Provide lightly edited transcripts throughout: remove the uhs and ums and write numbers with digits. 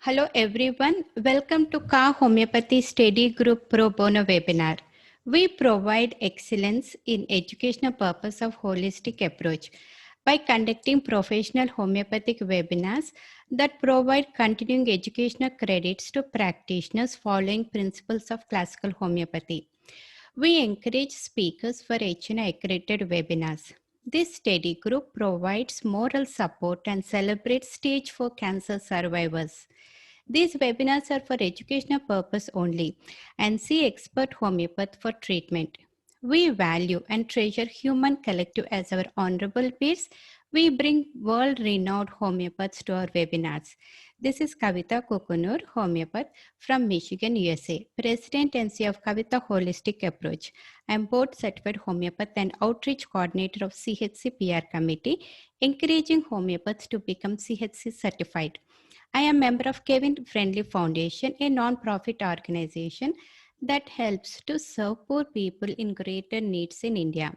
Hello everyone, welcome to KHA Homeopathy Study Group Pro Bono webinar. We provide excellence in educational purpose of holistic approach by conducting professional homeopathic webinars that provide continuing educational credits to practitioners following principles of classical homeopathy. We encourage speakers for HNA accredited webinars. This study group provides moral support and celebrates stage 4 cancer survivors. These webinars are for educational purpose only and see expert homeopath for treatment. We value and treasure human collective as our honorable peers. We bring world-renowned homeopaths to our webinars. This is Kavitha Kokunur, homeopath from Michigan, USA, President and CEO of Kavitha Holistic Approach. I am board certified homeopath and outreach coordinator of CHC PR committee, encouraging homeopaths to become CHC certified. I am a member of Kevin Friendly Foundation, a non-profit organization that helps to serve poor people in greater needs in India.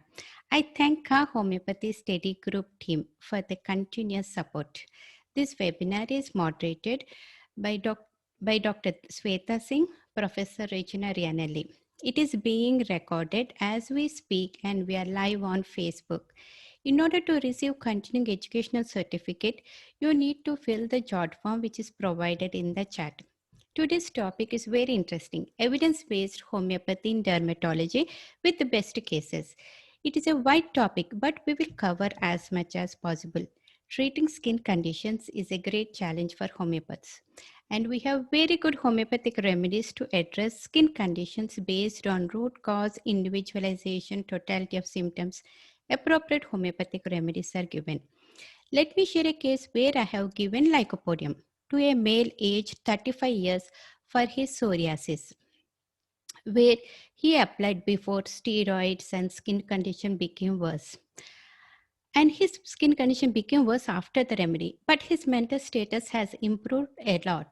I thank our Homeopathy Study Group team for the continuous support. This webinar is moderated by, Dr. Sweta Singh, Professor Regina Rianelli. It is being recorded as we speak and we are live on Facebook. In order to receive continuing educational certificate, you need to fill the jot form which is provided in the chat. Today's topic is very interesting, evidence-based homeopathy in dermatology with the best cases. It is a wide topic, but we will cover as much as possible. Treating skin conditions is a great challenge for homeopaths. And we have very good homeopathic remedies to address skin conditions based on root cause, individualization, totality of symptoms. Appropriate homeopathic remedies are given. Let me share a case where I have given lycopodium to a male aged 35 years for his psoriasis, where he applied before steroids and skin condition became worse. And his skin condition became worse after the remedy, but his mental status has improved a lot.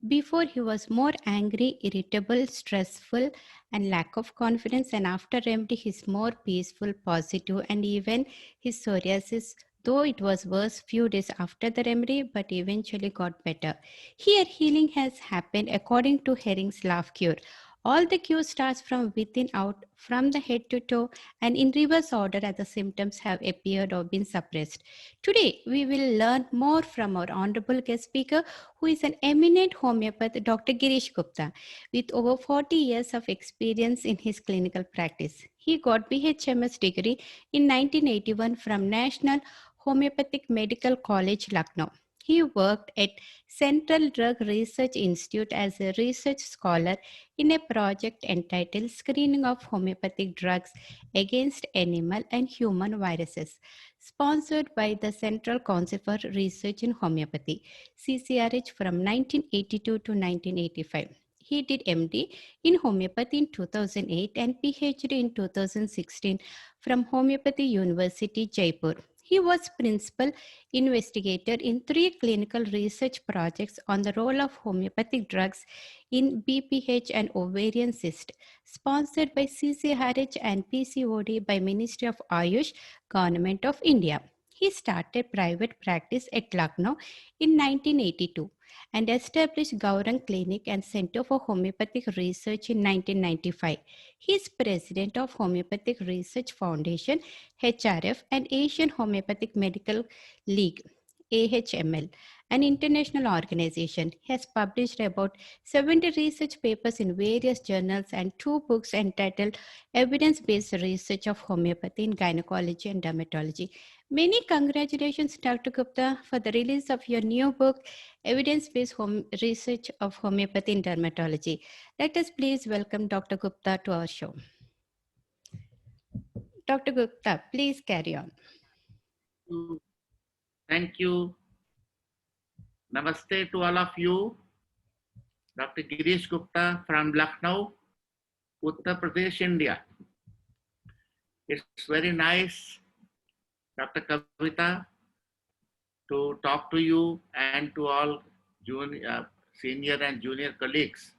Before he was more angry, irritable, stressful, and lack of confidence, and after remedy he's more peaceful, positive, and even his psoriasis, though it was worse few days after the remedy, but eventually got better. Here healing has happened according to Herring's laugh cure. All the cure starts from within out, from the head to toe, and in reverse order as the symptoms have appeared or been suppressed. Today, we will learn more from our honorable guest speaker, who is an eminent homeopath, Dr. Girish Gupta, with over 40 years of experience in his clinical practice. He got BHMS degree in 1981 from National Homeopathic Medical College, Lucknow. He worked at Central Drug Research Institute as a research scholar in a project entitled Screening of Homeopathic Drugs Against Animal and Human Viruses, sponsored by the Central Council for Research in Homeopathy, CCRH, from 1982 to 1985. He did MD in homeopathy in 2008 and PhD in 2016 from Homeopathy University, Jaipur. He was principal investigator in 3 clinical research projects on the role of homeopathic drugs in BPH and ovarian cyst, sponsored by CCRH and PCOD by Ministry of Ayush, Government of India. He started private practice at Lucknow in 1982 and established Gaurang Clinic and Center for Homeopathic Research in 1995. He is president of Homeopathic Research Foundation, HRF, and Asian Homeopathic Medical League, AHML, an international organization. He has published about 70 research papers in various journals and 2 books entitled Evidence Based Research of Homeopathy in Gynecology and Dermatology. Many congratulations, Dr. Gupta, for the release of your new book, Evidence Based Research of Homeopathy in Dermatology. Let us please welcome Dr. Gupta to our show. Dr. Gupta, please carry on. Thank you. Namaste to all of you. Dr. Girish Gupta from Lucknow, Uttar Pradesh, India. It's very nice, Dr. Kavitha, to talk to you and to all junior, senior and junior colleagues.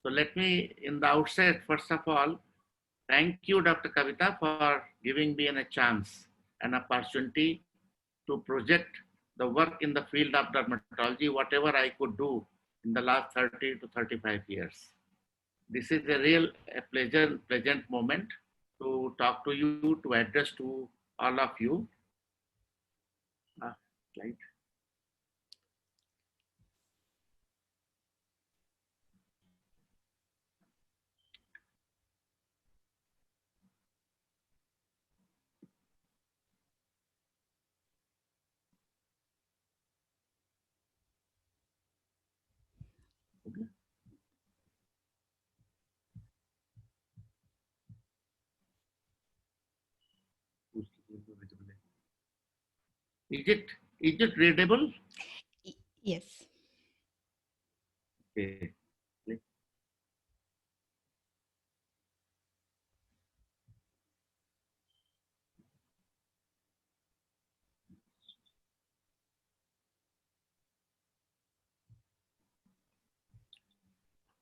So let me, in the outset, first of all, thank you, Dr. Kavitha, for giving me a chance and opportunity to project the work in the field of dermatology, whatever I could do in the last 30 to 35 years. This is a real pleasant moment to talk to you, to address to all of you. Slide. Okay. Is it readable? Yes. Okay.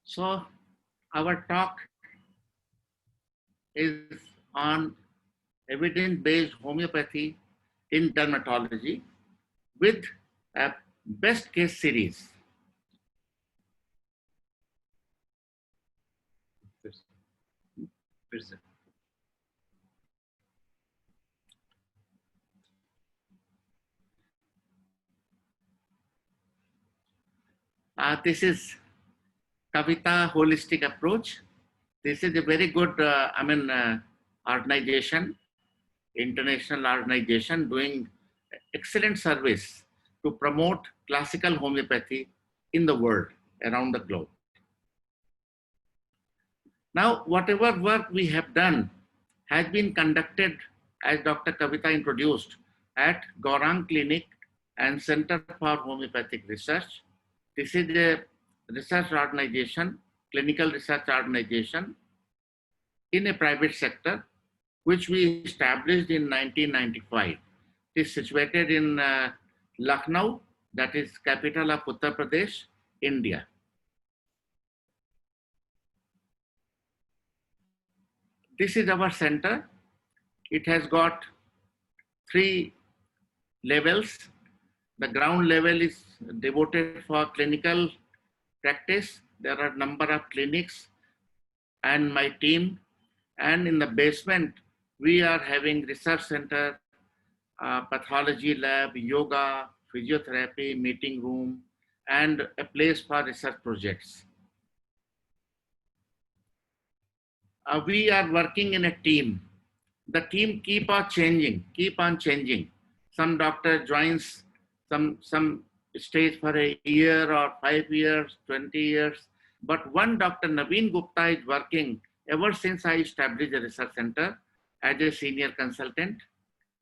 So our talk is on evidence-based homeopathy in dermatology with a best case series. This is Kavitha holistic approach. This is a very good, organization, international organization doing excellent service to promote classical homeopathy in the world, around the globe. Now, whatever work we have done has been conducted, as Dr. Kavitha introduced, at Gaurang Clinic and Center for Homeopathic Research. This is a research organization, clinical research organization in a private sector, which we established in 1995. It is situated in Lucknow, that is capital of Uttar Pradesh, India. This is our center. It has got 3 levels. The ground level is devoted for clinical practice. There are a number of clinics and my team. And in the basement, we are having research center, pathology lab, yoga, physiotherapy, meeting room, and a place for research projects. We are working in a team. The team keep on changing. Some doctor joins, some stays for a year or 5 years, 20 years. But one Dr. Naveen Gupta is working ever since I established a research center as a senior consultant.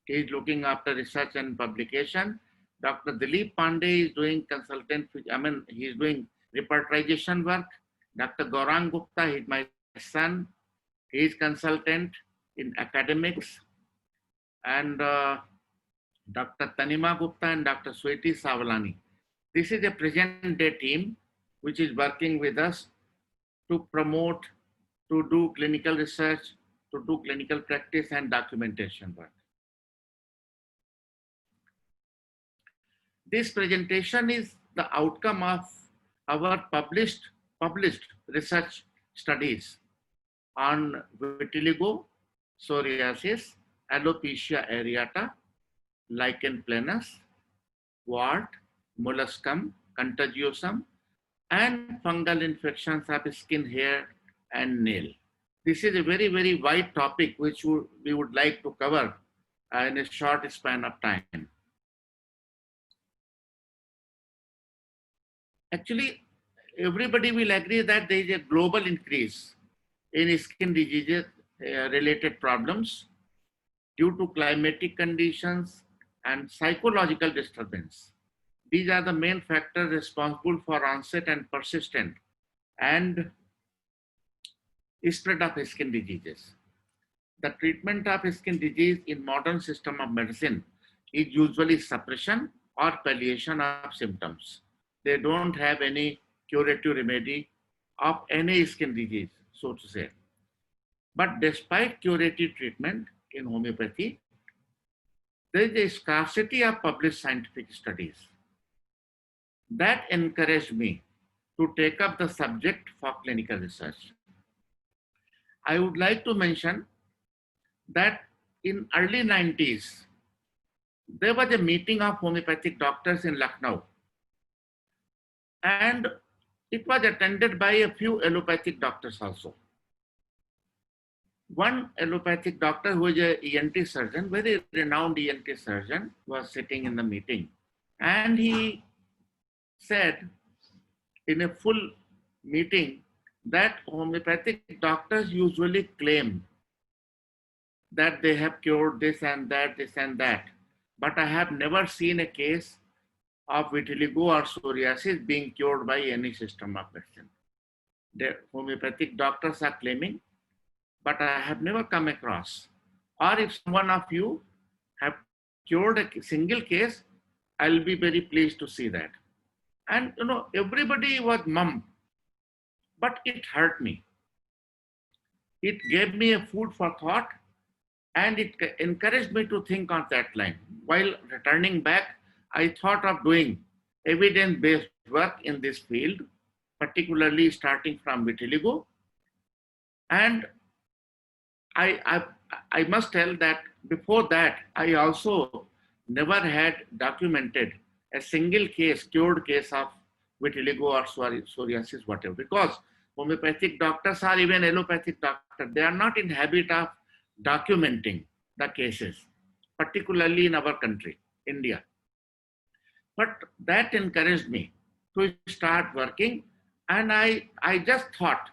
He is looking after research and publication. Dr. Dilip Pandey is doing he is doing repertorization work. Dr. Gaurang Gupta is my son. He is consultant in academics. And Dr. Tanima Gupta and Dr. Sweti Savalani. This is a present day team which is working with us to promote, to do clinical research, to do clinical practice and documentation work. This presentation is the outcome of our published research studies on vitiligo, psoriasis, alopecia areata, Lichen planus, wart, molluscum, contagiosum, and fungal infections of skin, hair, and nail. This is a very, very wide topic which we would like to cover in a short span of time. Actually, everybody will agree that there is a global increase in skin diseases related problems due to climatic conditions and psychological disturbance. These are the main factors responsible for onset and persistent and spread of skin diseases. The treatment of skin disease in modern system of medicine is usually suppression or palliation of symptoms. They don't have any curative remedy of any skin disease, so to say. But despite curative treatment in homeopathy, there is a scarcity of published scientific studies. That encouraged me to take up the subject for clinical research. I would like to mention that in early 90s, there was a meeting of homeopathic doctors in Lucknow, and it was attended by a few allopathic doctors also. One allopathic doctor who is a ENT surgeon, very renowned ENT surgeon, was sitting in the meeting, and he said in a full meeting that homeopathic doctors usually claim that they have cured this and that, but I have never seen a case of vitiligo or psoriasis being cured by any system of medicine. The homeopathic doctors are claiming, but I have never come across. Or if someone of you have cured a single case, I'll be very pleased to see that. And everybody was mum, but it hurt me. It gave me a food for thought, and it encouraged me to think on that line. While returning back, I thought of doing evidence-based work in this field, particularly starting from vitiligo. And I must tell that before that, I also never had documented a single case, cured case of vitiligo or psoriasis, whatever, because homeopathic doctors or even allopathic doctors, they are not in habit of documenting the cases, particularly in our country, India. But that encouraged me to start working, and I just thought,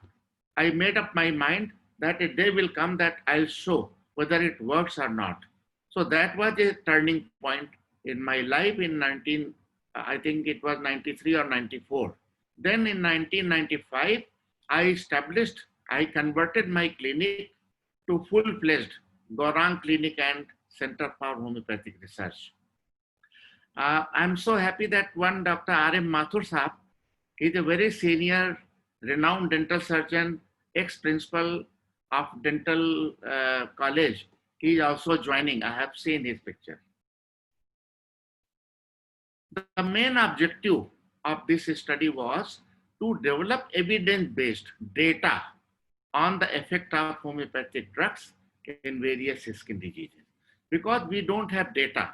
I made up my mind that a day will come that I'll show whether it works or not. So that was a turning point in my life in I think it was 93 or 94. Then in 1995, I converted my clinic to full-fledged Gaurang Clinic and Center for Homeopathic Research. I'm so happy that one Dr. R.M. Mathur Saab is a very senior, renowned dental surgeon, ex-principal of dental college. He is also joining. I have seen his picture. The main objective of this study was to develop evidence-based data on the effect of homeopathic drugs in various skin diseases. Because we don't have data,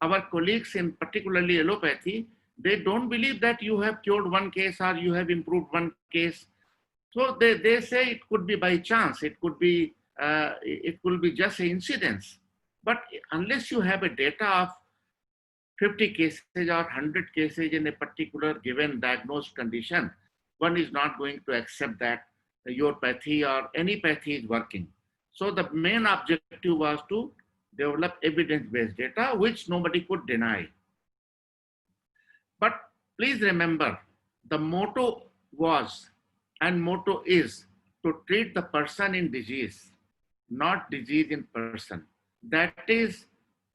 our colleagues in particularly allopathy, they don't believe that you have cured one case or you have improved one case. So they say it could be by chance, it could be just an incidence. But unless you have a data of 50 cases or 100 cases in a particular given diagnosed condition, one is not going to accept that your pathy or any pathy is working. So the main objective was to develop evidence-based data, which nobody could deny. But please remember, the motto was and motto is to treat the person in disease, not disease in person. That is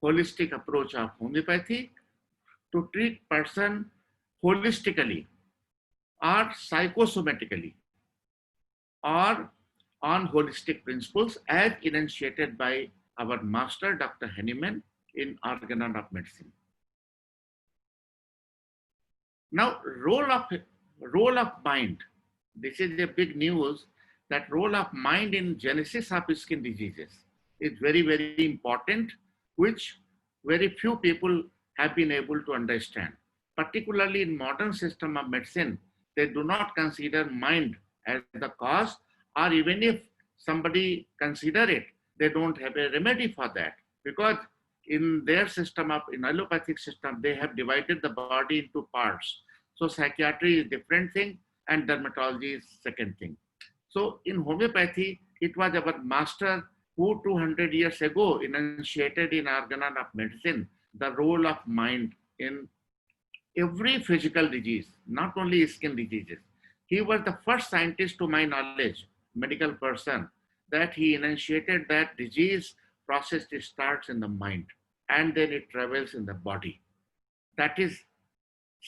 holistic approach of homeopathy, to treat person holistically or psychosomatically or on holistic principles as enunciated by our master, Dr. Henneman, in Organon of Medicine. Now, role of mind. This is a big news, that role of mind in genesis of skin diseases is very, very important, which very few people have been able to understand. Particularly in modern system of medicine, they do not consider mind as the cause, or even if somebody consider it, they don't have a remedy for that, because in their system in allopathic system, they have divided the body into parts. So psychiatry is different thing and dermatology is second thing. So in homeopathy, it was our master who 200 years ago enunciated in Organon of Medicine the role of mind in every physical disease, not only skin diseases. He was the first scientist, to my knowledge, medical person, that he enunciated that disease process starts in the mind and then it travels in the body. That is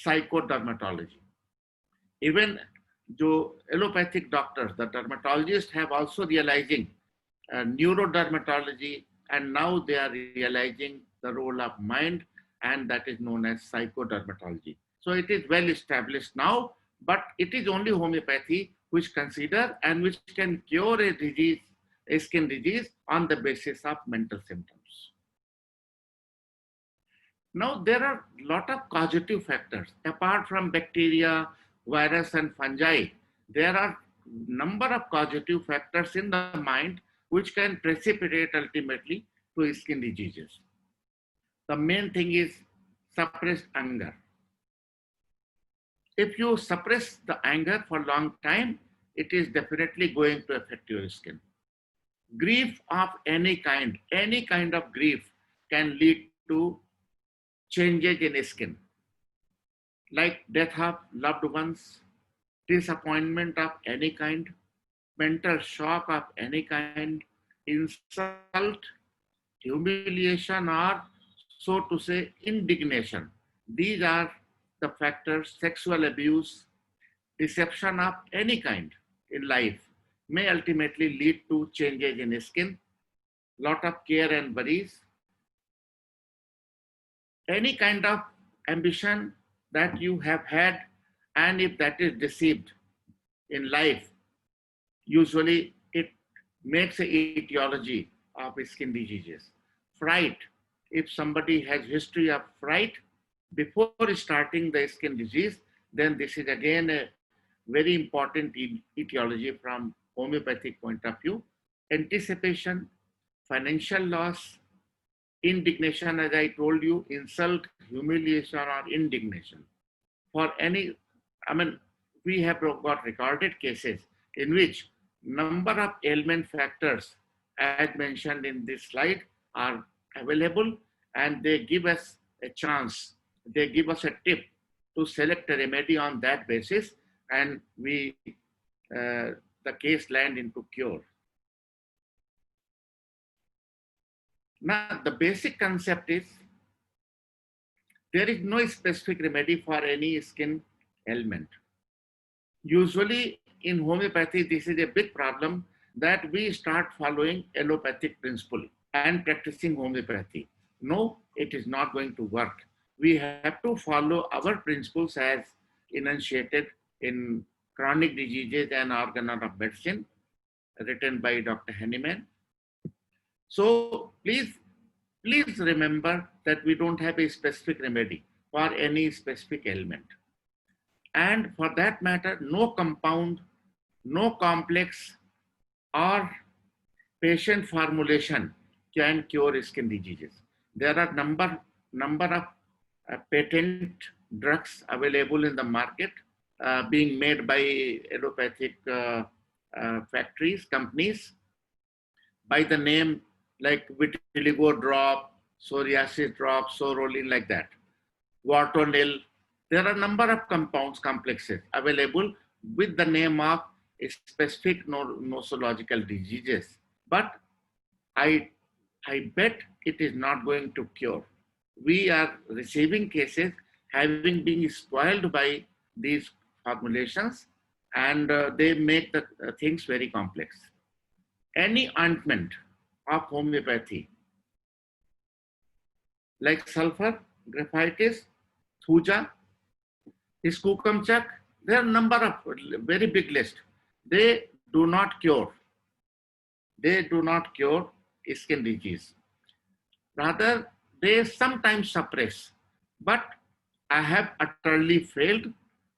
psychodermatology. Even the allopathic doctors, the dermatologists have also realizing neurodermatology, and now they are realizing the role of mind, and that is known as psychodermatology. So it is well established now, But it is only homeopathy which consider and which can cure a disease, a skin disease on the basis of mental symptoms. Now, there are a lot of causative factors. Apart from bacteria, virus, and fungi, there are number of causative factors in the mind which can precipitate ultimately to skin diseases. The main thing is suppressed anger. If you suppress the anger for a long time, it is definitely going to affect your skin. Grief of any kind of grief can lead to changes in skin, like death of loved ones, disappointment of any kind, mental shock of any kind, insult, humiliation, or so to say, indignation. These are the factors. Sexual abuse, deception of any kind in life may ultimately lead to changes in skin, lot of care and worries. Any kind of ambition that you have had, and if that is deceived in life, usually it makes a etiology of skin diseases. Fright, if somebody has history of fright before starting the skin disease, then this is again a very important etiology from homeopathic point of view. Anticipation, financial loss, indignation, as I told you, insult, humiliation, or indignation. For any, I mean, we have got recorded cases in which number of ailment factors, as mentioned in this slide, are available, and they give us a chance, they give us a tip to select a remedy on that basis, and the case land into cure. Now, the basic concept is there is no specific remedy for any skin ailment. Usually in homeopathy, this is a big problem that we start following allopathic principle and practicing homeopathy. No, it is not going to work. We have to follow our principles as enunciated in Chronic Diseases and Organ of Medicine, written by Dr. Henneman. So please remember that we don't have a specific remedy for any specific ailment. And for that matter, no compound, no complex or patient formulation can cure skin diseases. There are number of patent drugs available in the market being made by allopathic factories, companies, by the name like Vitiligo drop, Psoriasis drop, Sorolin, like that. Wartonil. There are a number of compounds, complexes available with the name of specific nosological diseases. But I bet it is not going to cure. We are receiving cases having been spoiled by these formulations, and they make the things very complex. Any ointment of homeopathy, like sulfur, graphitis, thuja, skukumchak, there are a number of very big list. They do not cure. They do not cure skin disease. Rather, they sometimes suppress. But I have utterly failed.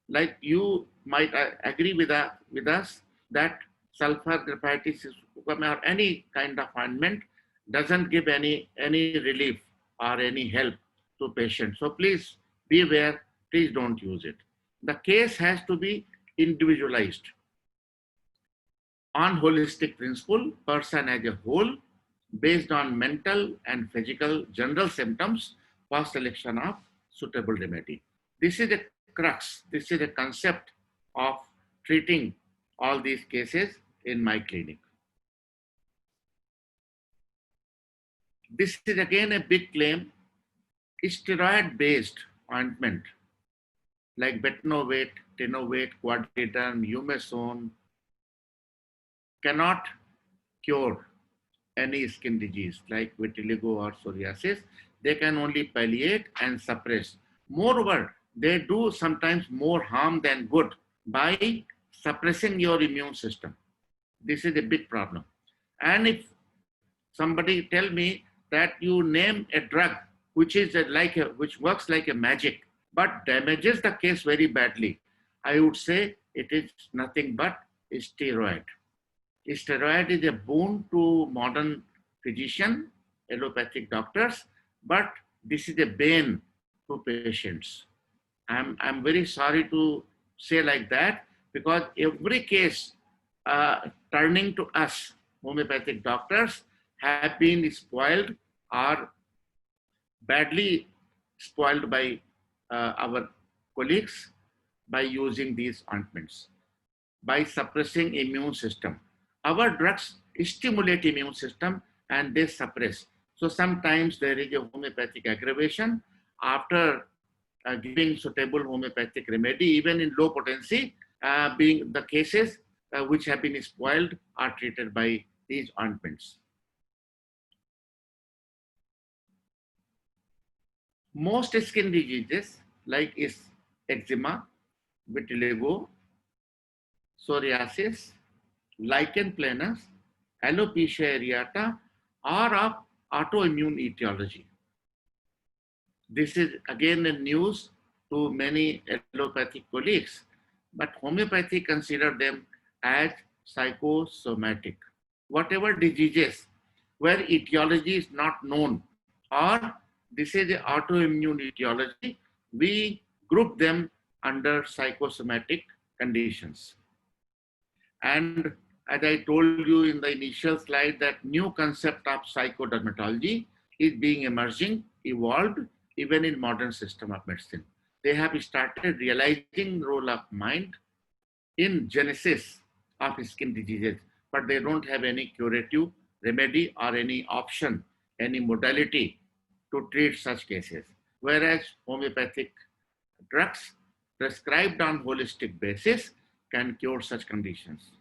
Like you might agree with us that sulfur, graphitis, or any kind of ointment doesn't give any relief or any help to patients. So please be aware, please don't use it. The case has to be individualized on holistic principle, person as a whole, based on mental and physical general symptoms for selection of suitable remedy. This is a crux, this is a concept of treating all these cases in my clinic. This is again a big claim. Steroid-based ointment like betonovate, tenovate, quadriderm, umesone cannot cure any skin disease like vitiligo or psoriasis. They can only palliate and suppress. Moreover, they do sometimes more harm than good by suppressing your immune system. This is a big problem. And if somebody tell me that you name a drug which is which works like a magic, but damages the case very badly, I would say it is nothing but a steroid. A steroid is a boon to modern physician, allopathic doctors, but this is a bane to patients. I'm very sorry to say like that, because every case turning to us, homeopathic doctors, have been spoiled or badly spoiled by our colleagues by using these ointments, by suppressing immune system. Our drugs stimulate immune system and they suppress. So sometimes there is a homeopathic aggravation after giving suitable homeopathic remedy, even in low potency, being the cases which have been spoiled are treated by these ointments. Most skin diseases like eczema, vitiligo, psoriasis, Lichen planus, Alopecia areata are of autoimmune etiology. This is again a news to many allopathic colleagues, but homeopathy consider them as psychosomatic. Whatever diseases where etiology is not known, or this is the autoimmune etiology, we group them under psychosomatic conditions. And as I told you in the initial slide, that new concept of psychodermatology is being emerging, evolved, even in modern system of medicine. They have started realizing the role of mind in genesis of skin diseases, but they don't have any curative remedy or any option, any modality to treat such cases. Whereas homeopathic drugs prescribed on holistic basis can cure such conditions.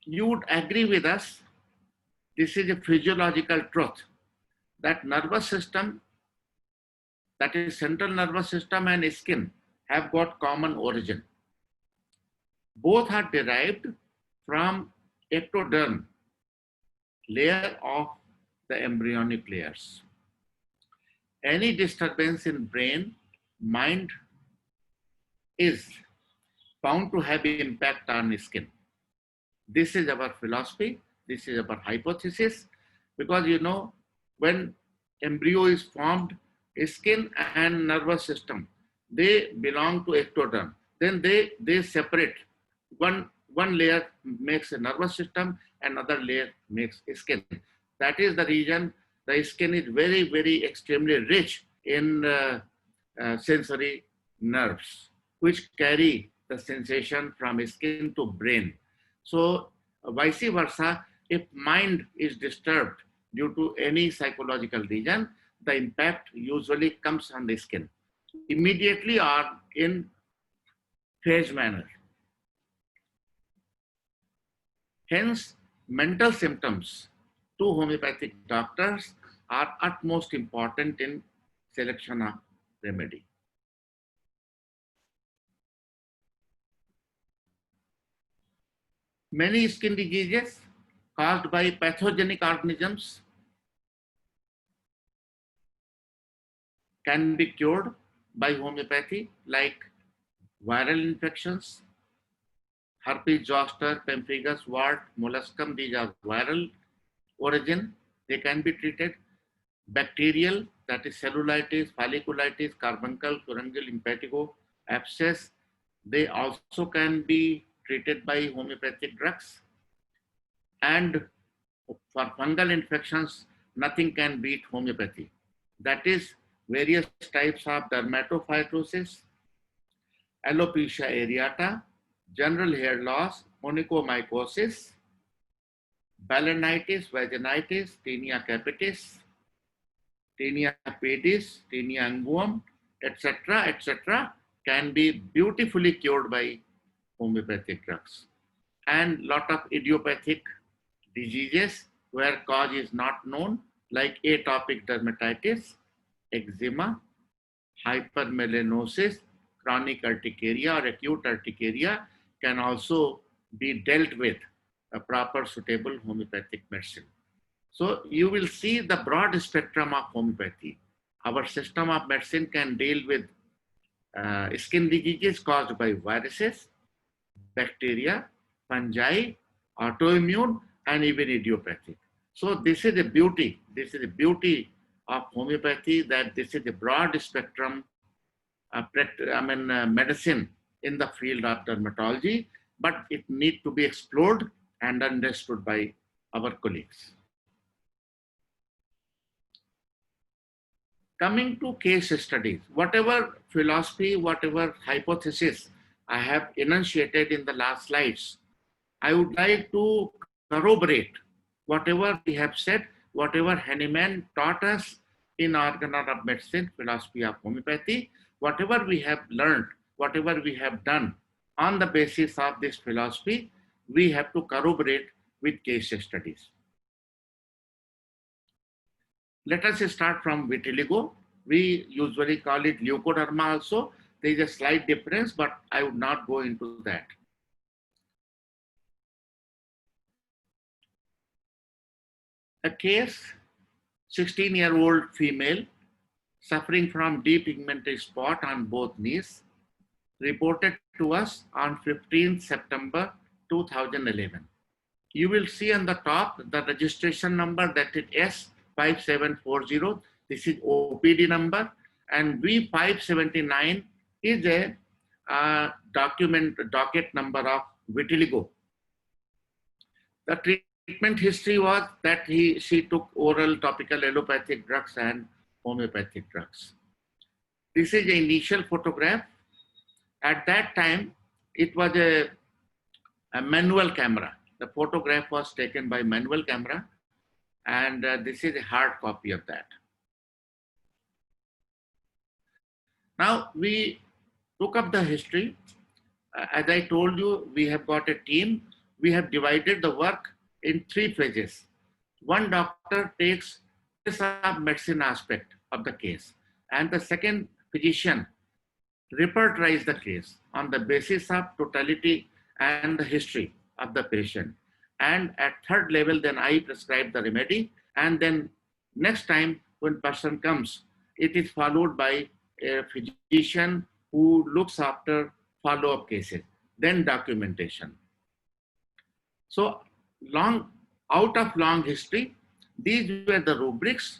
You would agree with us, this is a physiological truth, that nervous system, that is central nervous system and skin, have got common origin. Both are derived from ectoderm, layer of the embryonic layers. Any disturbance in brain, mind is bound to have impact on skin. This is our philosophy, this is our hypothesis, because you know, when embryo is formed, skin and nervous system, they belong to ectoderm. Then they separate. One layer makes a nervous system, another layer makes skin. That is the reason the skin is very, very extremely rich in sensory nerves, which carry the sensation from skin to brain. So vice versa, if mind is disturbed due to any psychological reason, the impact usually comes on the skin immediately or in phase manner. Hence, mental symptoms to homeopathic doctors are utmost important in selection of remedy. Many skin diseases caused by pathogenic organisms can be cured by homeopathy, like viral infections, herpes zoster, pemphigus, wart, molluscum. These are viral origin. They can be treated. Bacterial, that is cellulitis, folliculitis, carbuncle, furungal, impetigo, abscess. They also can be treated by homeopathic drugs. And for fungal infections, nothing can beat homeopathy. That is various types of dermatophytosis, alopecia areata, general hair loss, onychomycosis, balanitis, vaginitis, tinea capitis, tinea pedis, tinea unguum, etc., can be beautifully cured by homeopathic drugs. And lot of idiopathic diseases where cause is not known, like atopic dermatitis, eczema, hypermelanosis, chronic urticaria or acute urticaria can also be dealt with a proper suitable homeopathic medicine. So you will see the broad spectrum of homeopathy. Our system of medicine can deal with skin diseases caused by viruses, bacteria, fungi, autoimmune, and even idiopathic. So this is the beauty. This is the beauty of homeopathy, that this is a broad spectrum medicine in the field of dermatology, but it needs to be explored and understood by our colleagues. Coming to case studies, whatever philosophy, whatever hypothesis I have enunciated in the last slides, I would like to corroborate whatever we have said, whatever Hahnemann taught us in Organon of Medicine, philosophy of homeopathy, whatever we have learned, whatever we have done on the basis of this philosophy, we have to corroborate with case studies. Let us start from vitiligo. We usually call it leukoderma also. There is a slight difference, but I would not go into that. A case, 16-year-old female suffering from depigmented spot on both knees, reported to us on 15th September 2011. You will see on the top the registration number, that is S5740. This is OPD number, and V579 is a docket number of vitiligo. The treatment history was that she took oral topical allopathic drugs and homeopathic drugs. This is the initial photograph. At that time, it was a manual camera. The photograph was taken by manual camera, and this is a hard copy of that. Now we took up the history. As I told you, we have got a team. We have divided the work in 3 phases. One doctor takes the medicine aspect of the case, and the second physician repertorizes the case on the basis of totality and the history of the patient. And at third level, then I prescribe the remedy, and then next time when person comes, it is followed by a physician who looks after follow-up cases, then documentation. So out of long history, these were the rubrics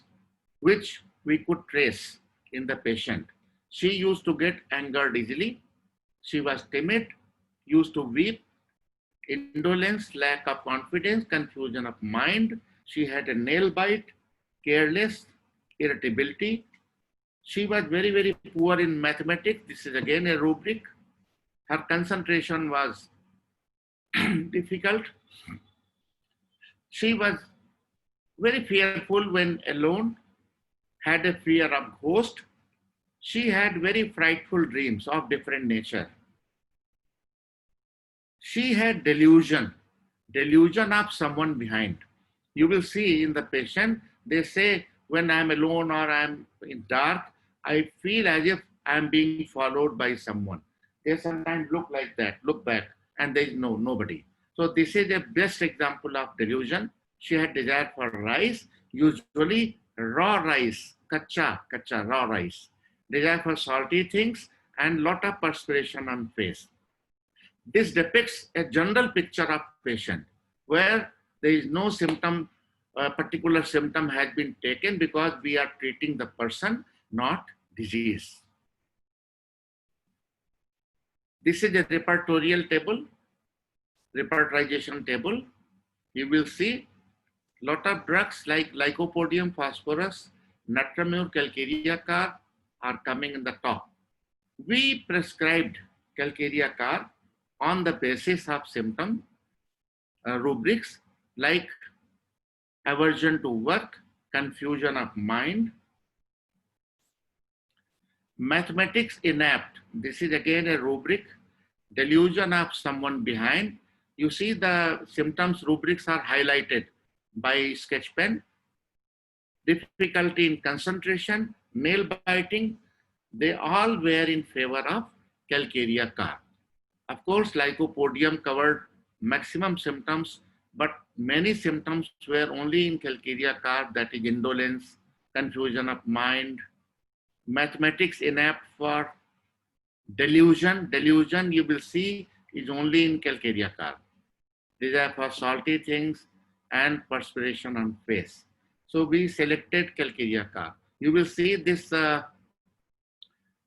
which we could trace in the patient. She used to get angered easily. She was timid, used to weep, indolence, lack of confidence, confusion of mind. She had a nail bite, careless, irritability. She was very, very poor in mathematics. This is again a rubric. Her concentration was difficult. She was very fearful when alone, had a fear of ghost. She had very frightful dreams of different nature. She had delusion of someone behind. You will see in the patient, they say, when I'm alone or I'm in dark, I feel as if I'm being followed by someone. They sometimes look like that, look back, and there is nobody. So this is a best example of delusion. She had desire for rice, usually raw rice, kacha, raw rice. Desire for salty things and lot of perspiration on face. This depicts a general picture of patient where there is no symptom, a particular symptom has been taken, because we are treating the person, not disease. This is a repertorial table, repertorization table. You will see lot of drugs like lycopodium, phosphorus, natramur, calcarea car are coming in the top. We prescribed calcarea car on the basis of symptom rubrics like aversion to work, confusion of mind, mathematics inept. This is again a rubric, delusion of someone behind. You see the symptoms rubrics are highlighted by sketch pen. Difficulty in concentration, nail biting, they all were in favor of calcarea carp. Of course, lycopodium covered maximum symptoms, but many symptoms were only in calcarea carp, that is indolence, confusion of mind, mathematics inept for delusion. Delusion, you will see, is only in calcarea carp. These are for salty things and perspiration on face. So we selected calcarea carp. You will see this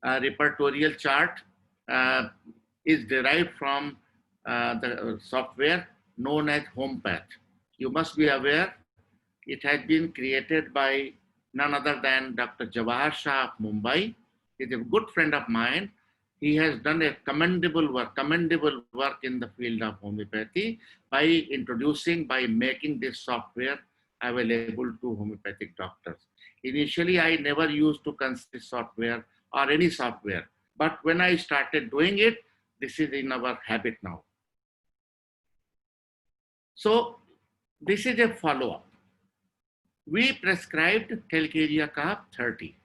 repertorial chart uh, is derived from the software known as HOMPath. You must be aware it has been created by none other than Dr. Jawahar Shah of Mumbai. He's a good friend of mine. He has done a commendable work in the field of homeopathy by making this software available to homeopathic doctors. Initially, I never used to consider software or any software, but when I started doing it, this is in our habit now. So this is a follow-up. We prescribed calcarea carp 30,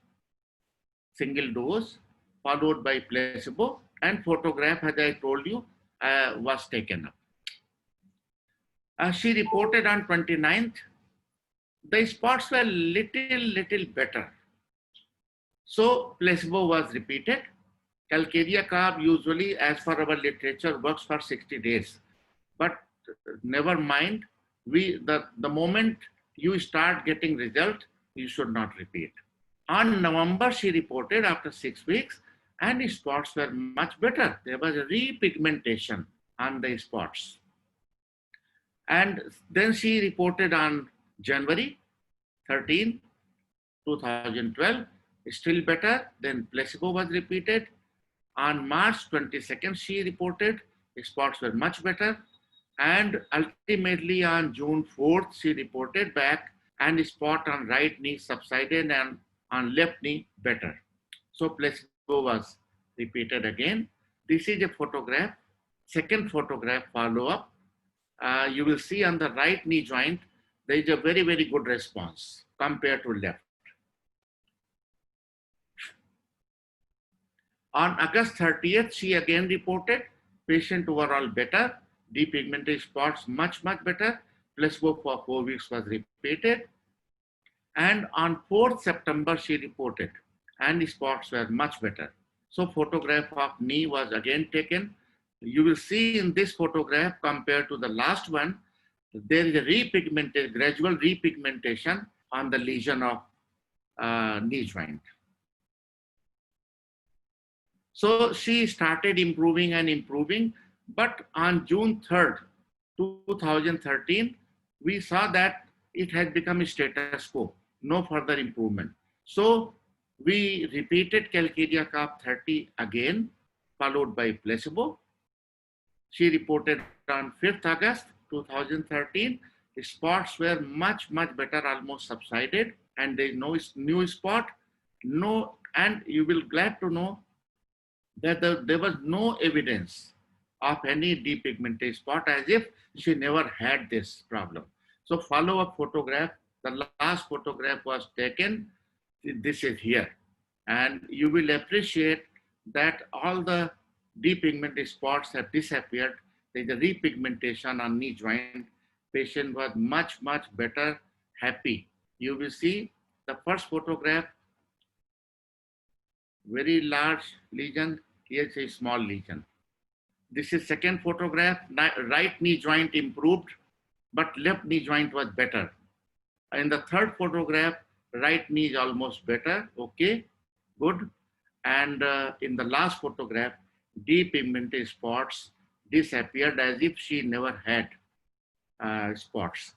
single dose, followed by placebo, and photograph, as I told you, was taken up. She reported on 29th, the spots were little better. So placebo was repeated. Calcarea carp usually, as per our literature, works for 60 days. But never mind, the moment you start getting result, you should not repeat. On November, she reported after 6 weeks, and the spots were much better. There was a repigmentation on the spots. And then she reported on January 13, 2012, still better. Then placebo was repeated. On March 22nd, she reported spots were much better. And ultimately on June 4th, she reported back, and the spot on right knee subsided and on left knee better. So placebo was repeated again. This is a photograph, second photograph follow-up. You will see on the right knee joint, there is a very good response compared to left. On August 30th, she again reported patient overall better, depigmented spots much better, placebo for 4 weeks was repeated. And on 4th September, she reported, and the spots were much better. So photograph of knee was again taken. You will see in this photograph compared to the last one, there is a gradual repigmentation on the lesion of knee joint. So she started improving, but on June 3rd, 2013, we saw that it had become a status quo, no further improvement. So we repeated calcarea carp 30 again, followed by placebo. She reported on 5th August 2013, the spots were much better, almost subsided, and there is no new spot, and you will glad to know that there was no evidence of any depigmented spot, as if she never had this problem. So follow-up photograph, the last photograph was taken, this is here. And you will appreciate that all the depigmented spots have disappeared. There's a repigmentation on knee joint. Patient was much better, happy. You will see the first photograph, very large lesion, here's a small lesion. This is second photograph, right knee joint improved, but left knee joint was better. In the third photograph, right knee is almost better, okay, good. And in the last photograph, depigmented spots disappeared as if she never had spots.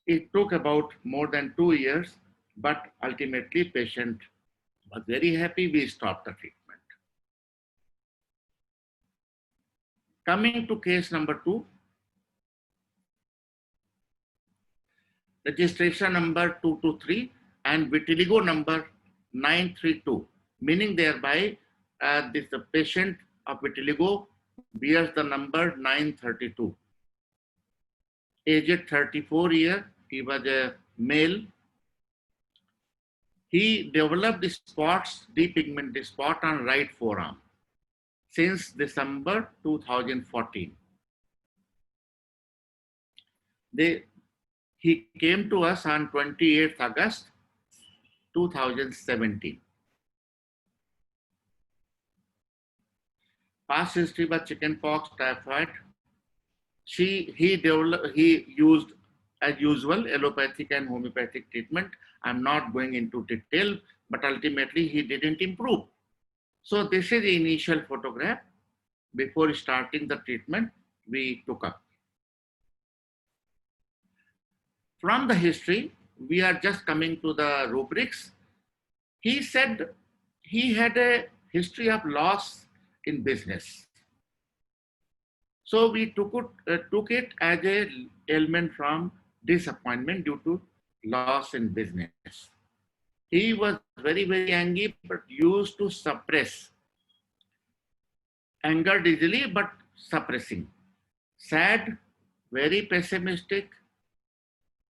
It took about more than 2 years, but ultimately patient was very happy. We stopped the treatment. Coming to case number 2, registration number 223 and vitiligo number 932, meaning thereby the patient of vitiligo bears the number 932. Aged 34 years, he was a male. He developed spots, depigmented spot on right forearm since December 2014. He came to us on 28th August 2017. Past history was chickenpox, typhoid. He used, as usual, allopathic and homeopathic treatment. I'm not going into detail, but ultimately he didn't improve. So this is the initial photograph before starting the treatment we took up. From the history, we are just coming to the rubrics. He said he had a history of loss in business. So we took it as an ailment from disappointment due to loss in business. He was very, very angry, but used to suppress. Angered easily, but suppressing. Sad, very pessimistic,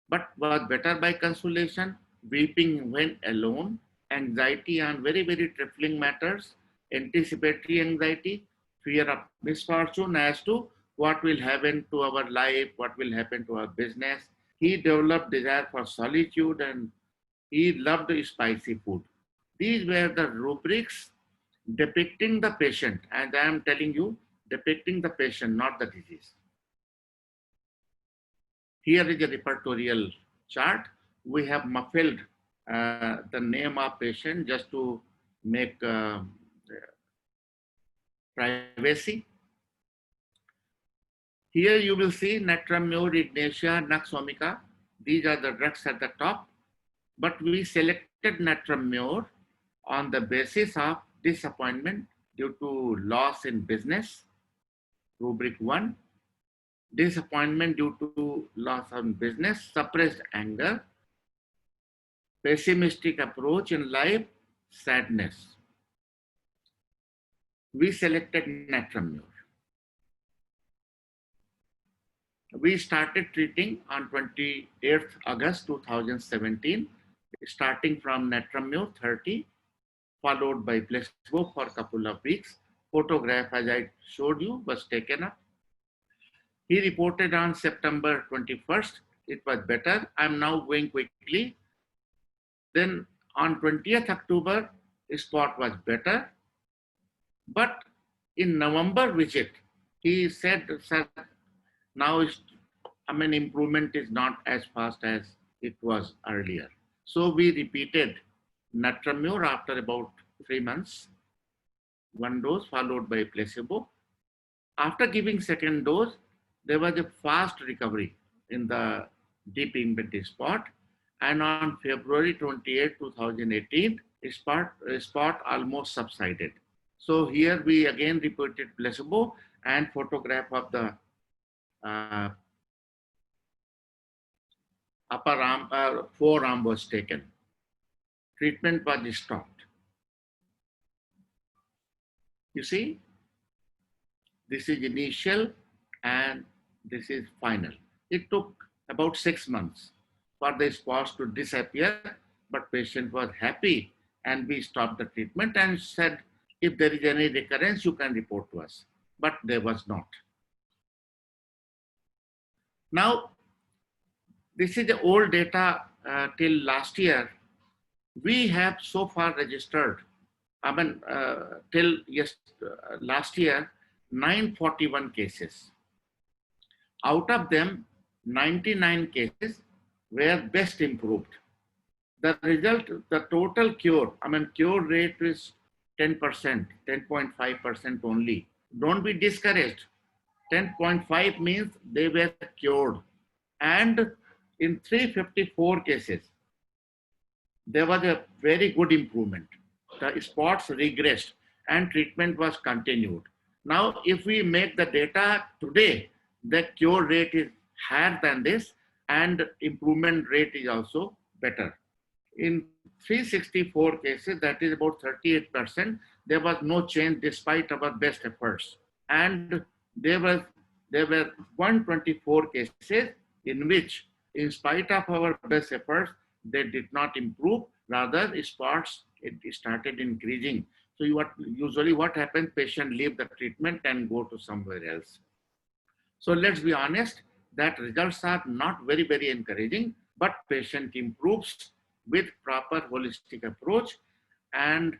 but was better by consolation, weeping when alone, anxiety on very, very trifling matters, anticipatory anxiety, fear of misfortune as to what will happen to our life, what will happen to our business. He developed desire for solitude and he loved spicy food. These were the rubrics depicting the patient, and I am telling you, depicting the patient, not the disease. Here is a repertorial chart. We have muffled the name of patient just to make privacy. Here you will see natramure, ignatia, nux vomica. These are the drugs at the top. But we selected natramure on the basis of disappointment due to loss in business, rubric 1. Disappointment due to loss in business, suppressed anger, pessimistic approach in life, sadness. We selected natramure. We started treating on 28th August 2017, starting from natramure 30, followed by placebo for a couple of weeks. Photograph, as I showed you, was taken up. He reported on September 21st, it was better. I'm now going quickly. Then on 20th October, spot was better. But in November visit, he said, sir, now improvement is not as fast as it was earlier. So we repeated natramure after about 3 months, 1 dose followed by placebo. After giving second dose, there was a fast recovery in the depigmented spot. And on February 28, 2018, spot almost subsided. So here we again repeated placebo and photograph of the upper arm, forearm was taken. Treatment was stopped. You see, this is initial and this is final. It took about 6 months for the spots to disappear, but patient was happy and we stopped the treatment and said, if there is any recurrence, you can report to us. But there was not. Now, this is the old data till last year. We have so far registered, till last year, 941 cases. Out of them, 99 cases were best improved. The result, the total cure, cure rate is 10%, 10.5% only. Don't be discouraged. 10.5 means they were cured. And in 354 cases, there was a very good improvement. The spots regressed and treatment was continued. Now, if we make the data today, the cure rate is higher than this and improvement rate is also better. In 364 cases, that is about 38%, there was no change despite our best efforts. And there were 124 cases in which, in spite of our best efforts, they did not improve. rather spots, it started increasing. So usually what happens, patient leave the treatment and go to somewhere else. So let's be honest, that results are not very, very encouraging, but patient improves with proper holistic approach, and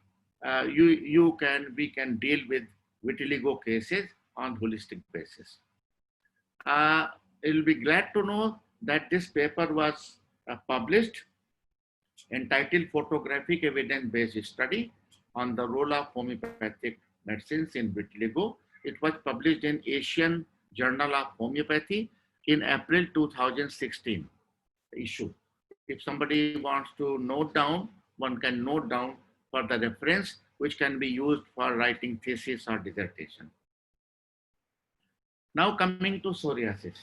we can deal with vitiligo cases on holistic basis. You'll be glad to know that this paper was published, entitled Photographic Evidence Based Study on the Role of Homeopathic Medicines in Vitiligo. It was published in Asian Journal of Homeopathy in April 2016 issue. If somebody wants to note down, one can note down for the reference, which can be used for writing thesis or dissertation. Now coming to psoriasis.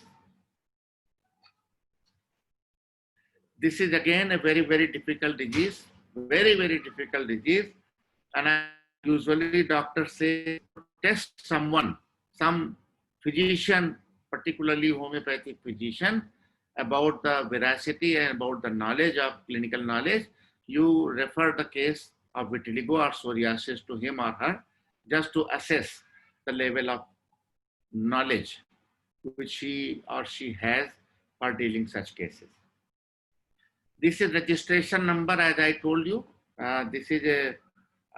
This is again a very, very difficult disease, very, very difficult disease. And usually doctors say, test someone, some physician, particularly homeopathic physician, about the veracity and about the knowledge of clinical knowledge. You refer the case of vitiligo or psoriasis to him or her, just to assess the level of knowledge which he or she has for dealing such cases. This is registration number, as I told you. This is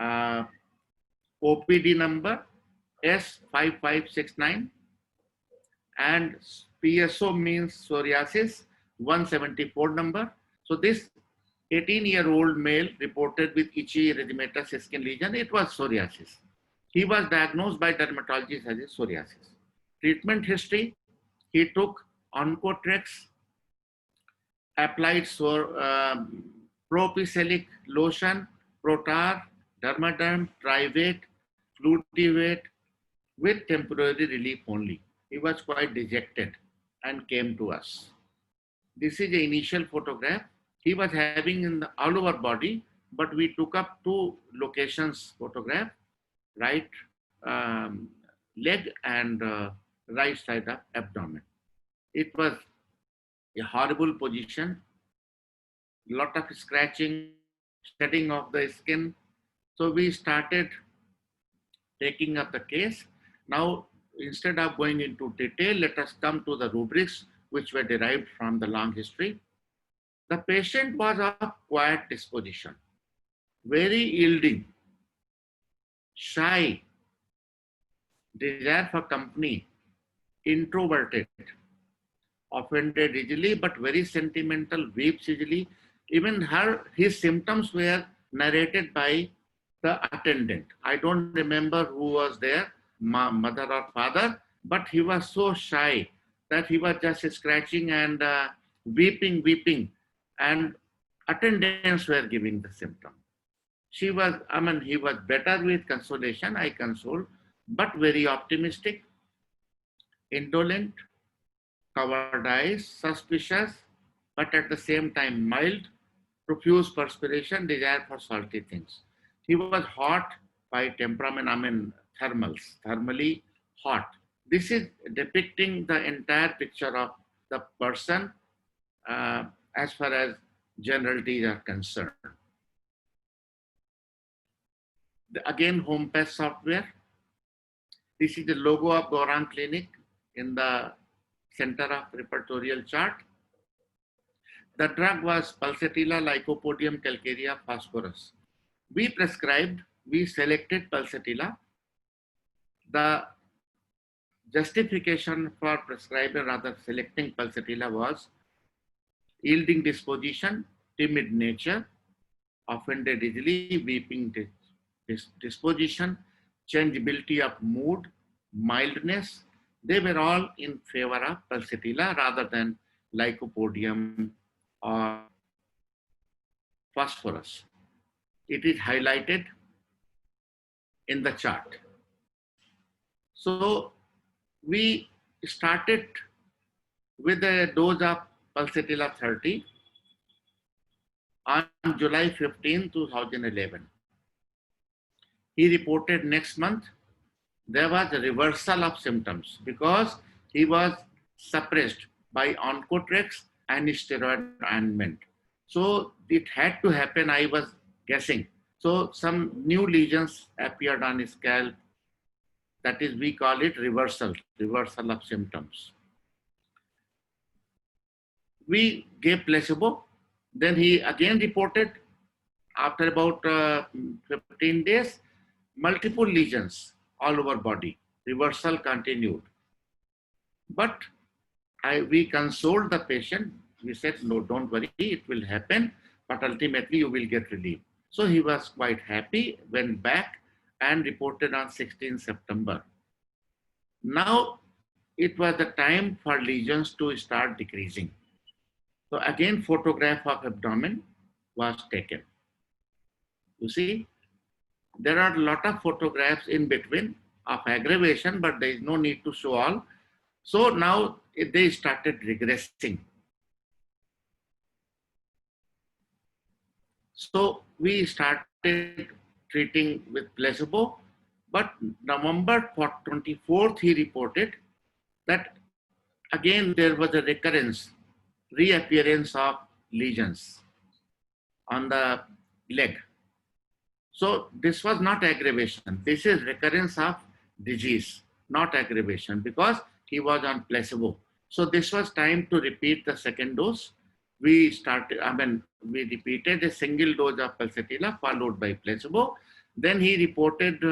a OPD number S5569, and PSO means psoriasis 174 number. So this 18-year-old male reported with itchy erythematous skin lesion. It was psoriasis. He was diagnosed by dermatologist as a psoriasis. Treatment history: he took Oncotrex, applied propycelic lotion, Protar, Dermaderm, Trivate, Flutivate, with temporary relief only. He was quite dejected and came to us. This is the initial photograph. He was having in the all over body, but we took up two locations photograph, right leg and right side of abdomen. It was a horrible position, lot of scratching, shedding of the skin. So we started taking up the case. Now, instead of going into detail, let us come to the rubrics which were derived from the long history. The patient was of quiet disposition, very yielding, shy, desire for company, introverted, offended easily, but very sentimental, weeps easily. Even his symptoms were narrated by the attendant. I don't remember who was there, mother or father, but he was so shy that he was just scratching and weeping, and attendants were giving the symptom. He was better with consolation, I consoled, but very optimistic, indolent, covered eyes, suspicious, but at the same time mild, profuse perspiration, desire for salty things. He was hot by temperament, thermally hot. This is depicting the entire picture of the person as far as generalities are concerned. Again, HomePass software. This is the logo of Gaurang Clinic in the center of repertorial chart. The drug was Pulsatilla Lycopodium calcarea phosphorus. We selected Pulsatilla. The justification for prescribing, rather selecting Pulsatilla, was yielding disposition, timid nature, offended easily, weeping disposition, changeability of mood, mildness. They were all in favor of Pulsatilla rather than Lycopodium or phosphorus. It is highlighted in the chart. So we started with a dose of Pulsatilla 30 on July 15, 2011. He reported next month there was a reversal of symptoms because he was suppressed by Oncotrex and steroid ointment. So it had to happen, I was guessing. So some new lesions appeared on his scalp. That is, we call it reversal of symptoms. We gave placebo. Then he again reported after about 15 days, multiple lesions all over body. Reversal continued. But we consoled the patient. We said, no, don't worry, it will happen, but ultimately you will get relief. So he was quite happy, went back and reported on 16 September. Now it was the time for lesions to start decreasing. So again, photograph of abdomen was taken. You see, there are a lot of photographs in between of aggravation, but there is no need to show all. So now they started regressing. So we started treating with placebo, but November 24th, he reported that again there was a reappearance of lesions on the leg. So this was not aggravation. This is recurrence of disease, not aggravation, because he was on placebo. So this was time to repeat the second dose. We repeated a single dose of pulsatilla followed by placebo. Then he reported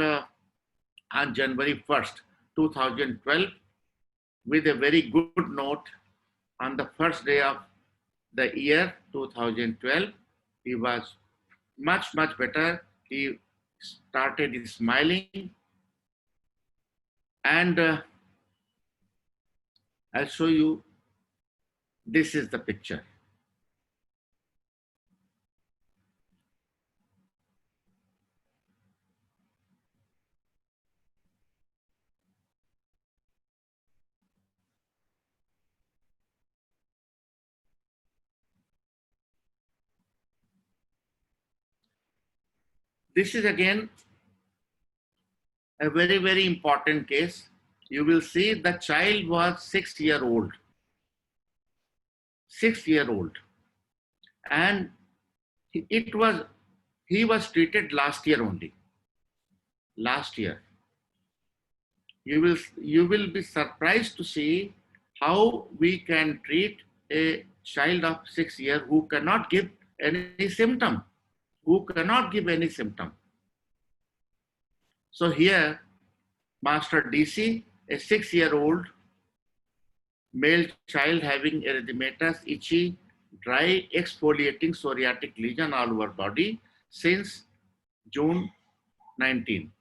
on January 1st, 2012, with a very good note on the first day of the year 2012. He was much, much better. He started smiling, and I'll show you. This is the picture. This is again a very, very important case. You will see the child was 6-year-old. 6-year-old. And he was treated last year only. Last year. You will be surprised to see how we can treat a child of 6 years who cannot give any symptom. So here, Master DC, a 6-year-old male child having erythematous, itchy, dry, exfoliating psoriatic lesion all over body since June 19.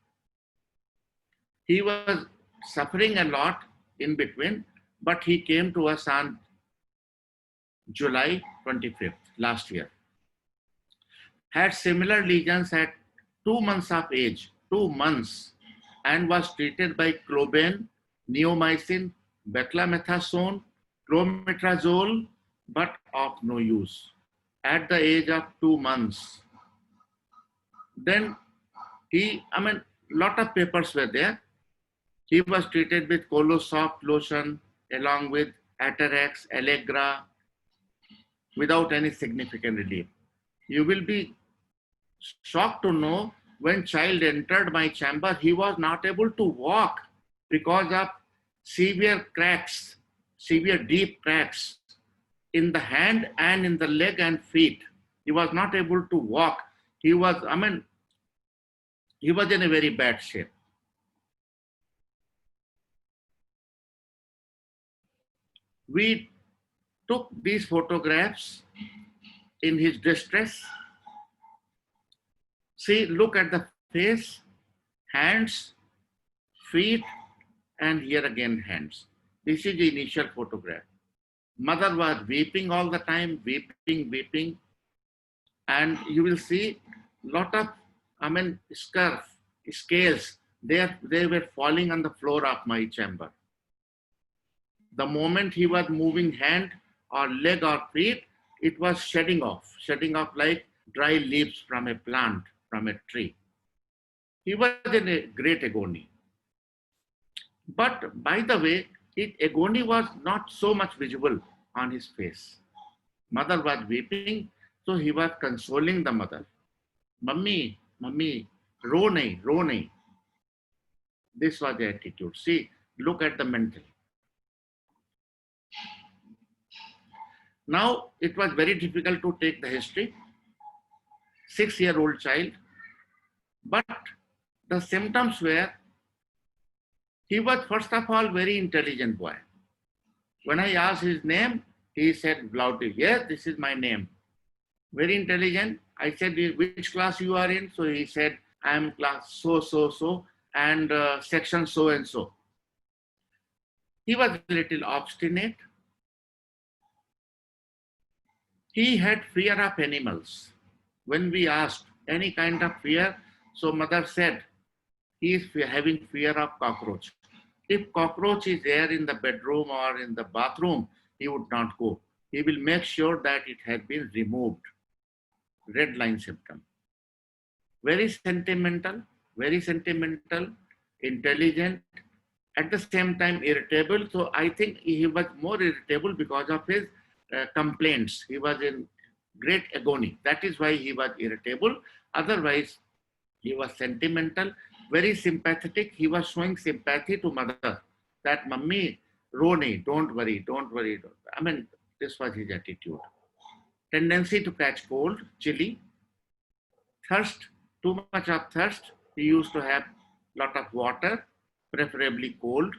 He was suffering a lot in between, but he came to us on July 25th, last year. Had similar lesions at 2 months of age, 2 months, and was treated by clobane, neomycin, beclomethasone, clometrazole, but of no use at the age of 2 months. Then lot of papers were there. He was treated with Colosoft lotion along with Atarax, Allegra, without any significant relief. You will be shocked to know when child entered my chamber, he was not able to walk because of severe cracks, severe deep cracks in the hand and in the leg and feet. He was not able to walk. He was in a very bad shape. We took these photographs in his distress. See, look at the face, hands, feet, and here again hands. This is the initial photograph. Mother was weeping all the time, weeping. And you will see lot of, scales. They were falling on the floor of my chamber. The moment he was moving hand or leg or feet, it was shedding off like dry leaves from a plant, from a tree. He was in a great agony. But by the way, his agony was not so much visible on his face. Mother was weeping, So he was consoling the mother. Mummy, mummy, ro nahi, ro nahi. This was the attitude. See, look at the mental. Now, it was very difficult to take the history. 6-year-old child. But the symptoms were, he was first of all very intelligent boy. When I asked his name, he said loudly, yes, this is my name. Very intelligent. I said, which class you are in? So he said, I am class so, and section so and so. He was a little obstinate. He had fear of animals. When we asked any kind of fear, so mother said, he is having fear of cockroach. If cockroach is there in the bedroom or in the bathroom, he would not go. He will make sure that it has been removed. Red line symptom. Very sentimental, intelligent, at the same time irritable. So I think he was more irritable because of his complaints. He was in great agony. That is why he was irritable. Otherwise, he was sentimental, very sympathetic. He was showing sympathy to mother that mummy, Roni, don't worry. I mean, this was his attitude. Tendency to catch cold, chilly, thirst, too much of thirst. He used to have lot of water, preferably cold,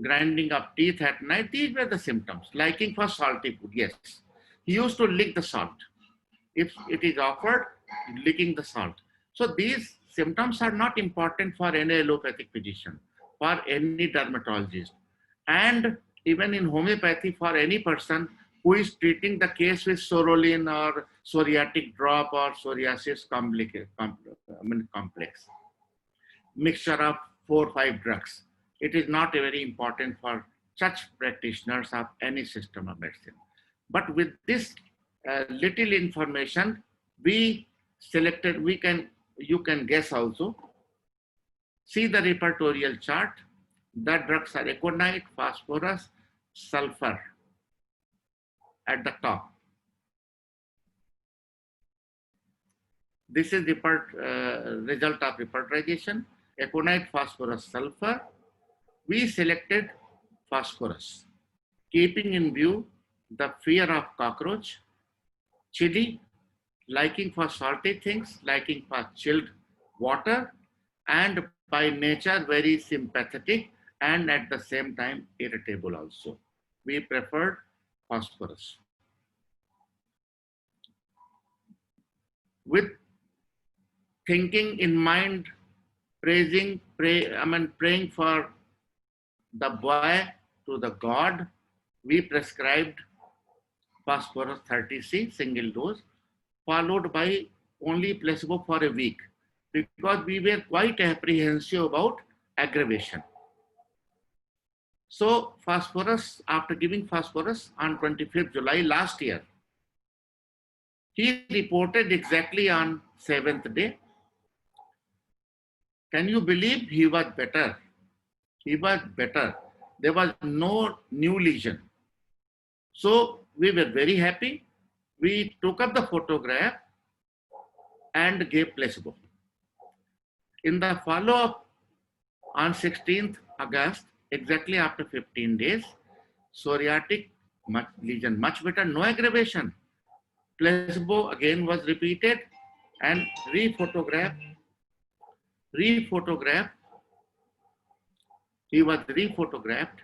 grinding of teeth at night. These were the symptoms. Liking for salty food, yes. He used to lick the salt. If it is offered, licking the salt. So these symptoms are not important for any allopathic physician, for any dermatologist, and even in homeopathy for any person who is treating the case with sorolin or psoriatic drop or psoriasis complex. Mixture of 4 or 5 drugs. It is not very important for such practitioners of any system of medicine. But with this little information, we selected, you can guess also. See the repertorial chart. The drugs are aconite, phosphorus, sulfur at the top. This is the result of repertorization. Aconite, phosphorus, sulfur. We selected phosphorus, keeping in view the fear of cockroach, chilly, liking for salty things, liking for chilled water, and by nature very sympathetic and at the same time irritable also. We preferred phosphorus. With thinking in mind, praying for the boy to the God, we prescribed phosphorus 30C single dose, followed by only placebo for a week, because we were quite apprehensive about aggravation. So phosphorus, after giving phosphorus on 25th July last year, he reported exactly on 7th day. Can you believe he was better? He was better. There was no new lesion. So we were very happy. We took up the photograph and gave placebo. In the follow-up on 16th August, exactly after 15 days, psoriatic lesion much better, no aggravation. Placebo again was repeated and re-photographed. He was re-photographed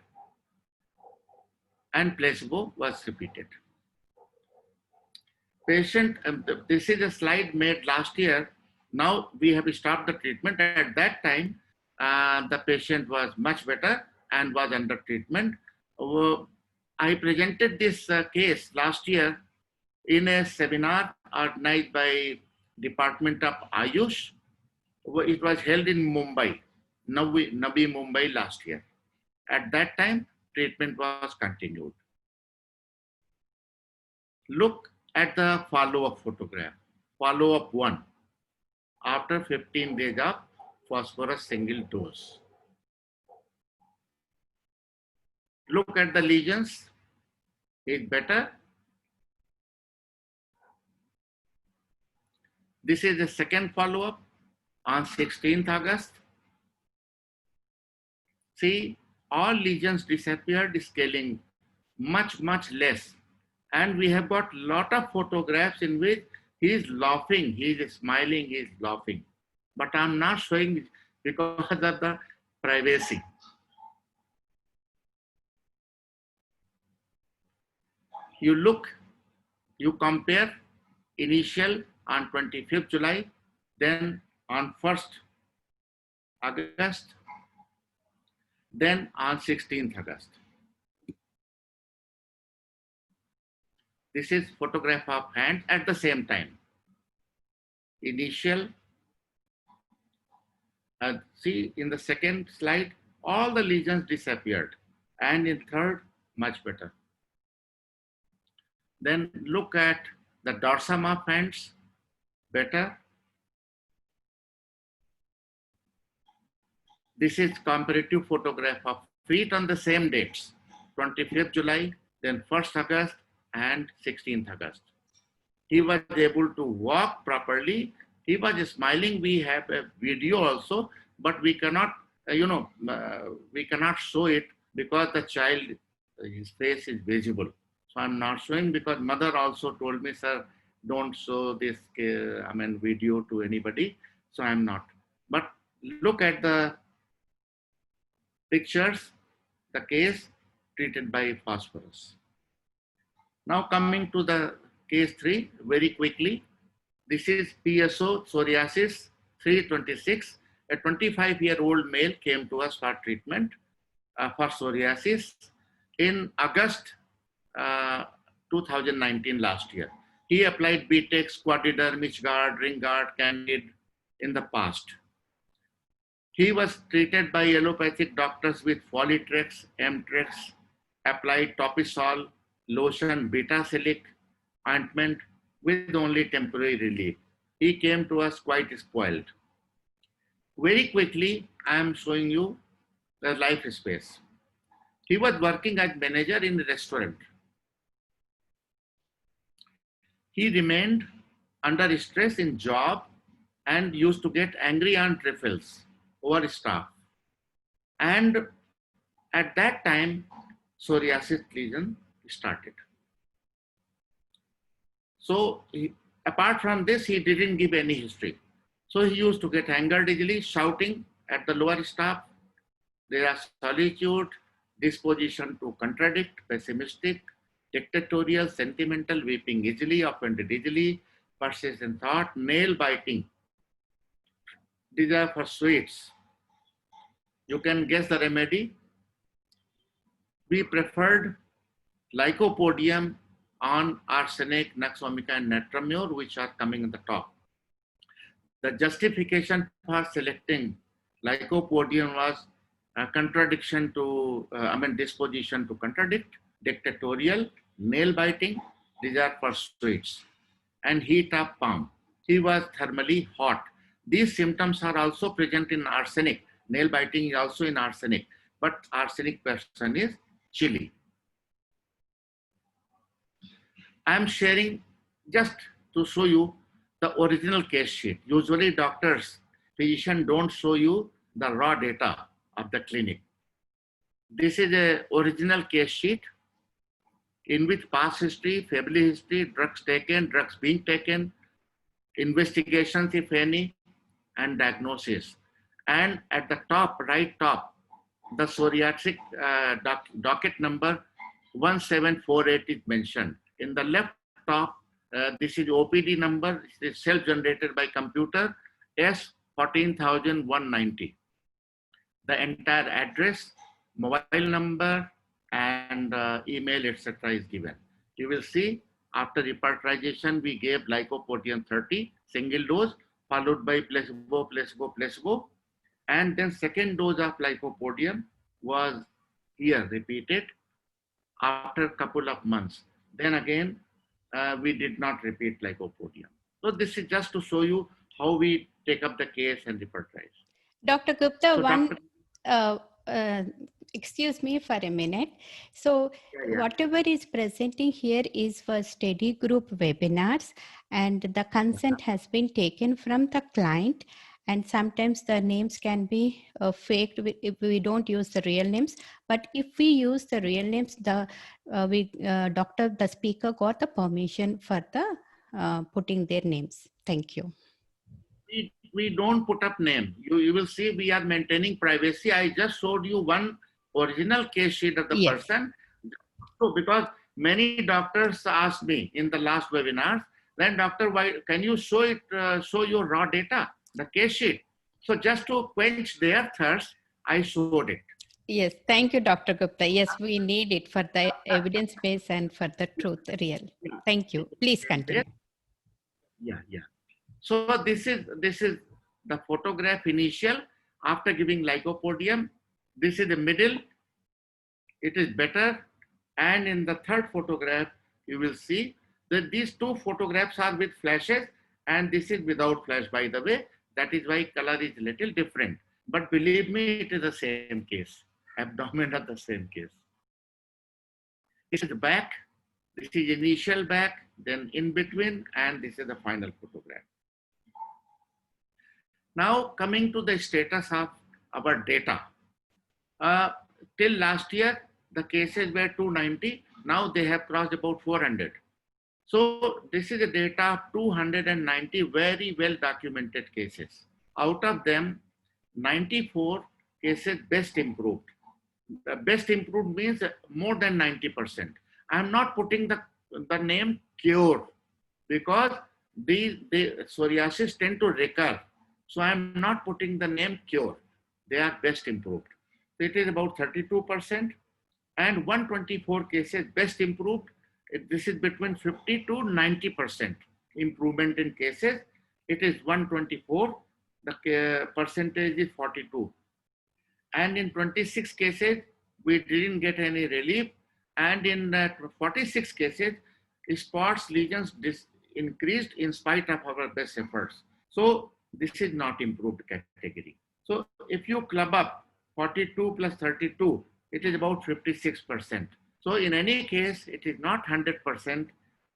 and placebo was repeated. Patient, this is a slide made last year. Now we have stopped the treatment. At that time, the patient was much better and was under treatment. I presented this case last year in a seminar organized by Department of Ayush. It was held in Mumbai, Navi Mumbai last year. At that time, treatment was continued. Look at the follow-up photograph, follow-up 1, after 15 days of phosphorus single dose. Look at the lesions, is better. This is the second follow-up on 16th August. See, all lesions disappeared, scaling much less. And we have got lot of photographs in which he is laughing, he is smiling, he is laughing. But I'm not showing it because of the privacy. You look, you compare initial on 25th July, then on 1st August, then on 16th August. This is photograph of hand at the same time. Initial, see in the second slide, all the lesions disappeared. And in third, much better. Then look at the dorsum of hands, better. This is comparative photograph of feet on the same dates, 25th July, then 1st August and 16th August. He was able to walk properly. He was smiling. We have a video also, but we cannot, we cannot show it because the child, his face is visible. So I'm not showing because mother also told me, sir, don't show this video to anybody. So I'm not. But look at the pictures, the case treated by phosphorus. Now coming to the case 3, very quickly. This is PSO psoriasis 326. A 25-year-old male came to us for treatment for psoriasis in August 2019, last year. He applied BTEX, Quadiderm, Michgard, Ringard, Candid in the past. He was treated by allopathic doctors with Folitrex, Mtrex, applied Topisol, lotion, Beta-Silic, ointment with only temporary relief. He came to us quite spoiled. Very quickly, I am showing you the life space. He was working as manager in a restaurant. He remained under stress in job and used to get angry on trifles over staff. And at that time, psoriasis lesion started. So apart from this, he didn't give any history. So he used to get angered easily, shouting at the lower staff. There are solitude, disposition to contradict, pessimistic, dictatorial, sentimental, weeping easily, offended easily, persistent thought, nail biting, desire for sweets. You can guess the remedy. We preferred Lycopodium on arsenic, Nux vomica, and Natramur, which are coming in the top. The justification for selecting Lycopodium was a contradiction to, disposition to contradict, dictatorial, nail biting, desire for sweets, and heat of palm. He was thermally hot. These symptoms are also present in arsenic. Nail biting is also in arsenic, but arsenic person is chilly. I am sharing just to show you the original case sheet. Usually doctors, physicians don't show you the raw data of the clinic. This is a original case sheet in which past history, family history, drugs taken, drugs being taken, investigations if any, and diagnosis. And at the top, right top, the psoriatic docket number 1748 is mentioned. In the left top, this is OPD number, it is self-generated by computer, S14190. The entire address, mobile number, and email, etc. is given. You will see after repartization, we gave Lycopodium 30, single dose, followed by placebo, placebo, placebo. And then second dose of Lycopodium was here repeated after a couple of months. Then again, we did not repeat Lycopodium. So this is just to show you how we take up the case and repartize. Dr. Gupta, So Excuse me for a minute. So Yeah, yeah. whatever is presenting here is for study group webinars, and the consent has been taken from the client, and sometimes the names can be faked if we don't use the real names. But if we use the real names, the the speaker got the permission for the putting their names. Thank you. We don't put up name. You will see we are maintaining privacy. I just showed you one original case sheet of the Yes. person. So because many doctors asked me in the last webinars, then doctor, why can you show it, show your raw data, the case sheet? So just to quench their thirst, I showed it. Yes, thank you, Dr. Gupta. Yes, we need it for the evidence base and for the truth real. Yeah. Thank you. Please continue. Yeah, yeah. So this is the photograph initial after giving lycopodium. This is the middle. It is better. And in the third photograph, you will see that these two photographs are with flashes and this is without flash, by the way. That is why color is little different. But believe me, it is the same case. Abdomen of the same case. This is the back. This is initial back, then in between, and this is the final photograph. Now coming to the status of our data. Till last year, the cases were 290. Now they have crossed about 400. So this is the data of 290 very well documented cases. Out of them, 94 cases best improved. Best improved means more than 90%. I'm not putting the name cure because the psoriasis tend to recur. So I'm not putting the name cure. They are best improved. So it is about 32%, and 124 cases best improved. This is between 50 to 90% improvement in cases. It is 124. The percentage is 42. And in 26 cases, we didn't get any relief. And in 46 cases, spots lesions increased in spite of our best efforts. So this is not improved category. So if you club up 42 plus 32, it is about 56%. So in any case, it is not 100%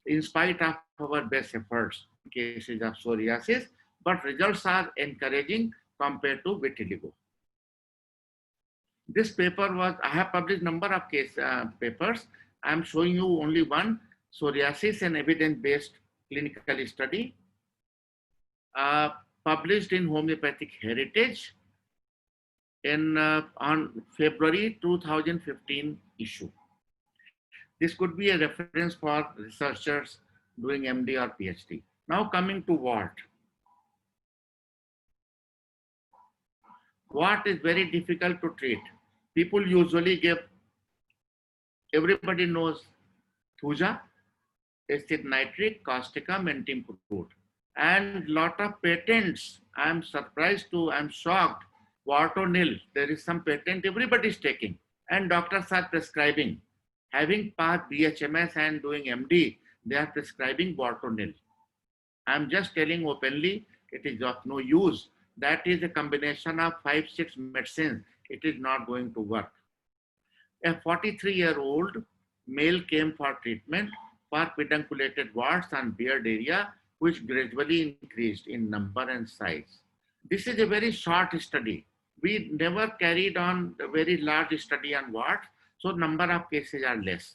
in spite of our best efforts in cases of psoriasis, but results are encouraging compared to vitiligo. This paper was, I have published number of case papers. I'm showing you only one, psoriasis and evidence-based clinical study, published in Homeopathic Heritage in on February 2015 issue. This could be a reference for researchers doing MD or PhD. Now coming to wart. Wart is very difficult to treat. People usually give, everybody knows thuja, acid nitric, causticum, and timprut. And lot of patents. I'm surprised to, I'm shocked. Wartonil, there is some patent everybody is taking. And doctors are prescribing. Having passed BHMS and doing MD, they are prescribing Wartonil. I'm just telling openly, it is of no use. That is a combination of 5-6 medicines. It is not going to work. A 43-year-old male came for treatment for pedunculated warts and beard area, which gradually increased in number and size. This is a very short study. We never carried on a very large study on warts, so number of cases are less.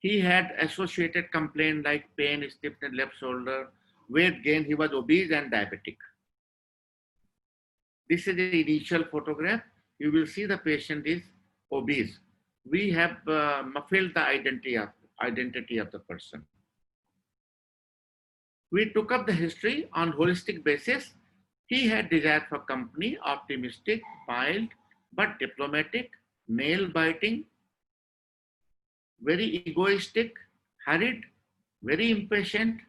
He had associated complaint like pain, stiffness, left shoulder, weight gain. He was obese and diabetic. This is the initial photograph. You will see the patient is obese. We have muffled the identity of the person. We took up the history on holistic basis. He had desire for company, optimistic, mild, but diplomatic, nail biting, very egoistic, hurried, very impatient,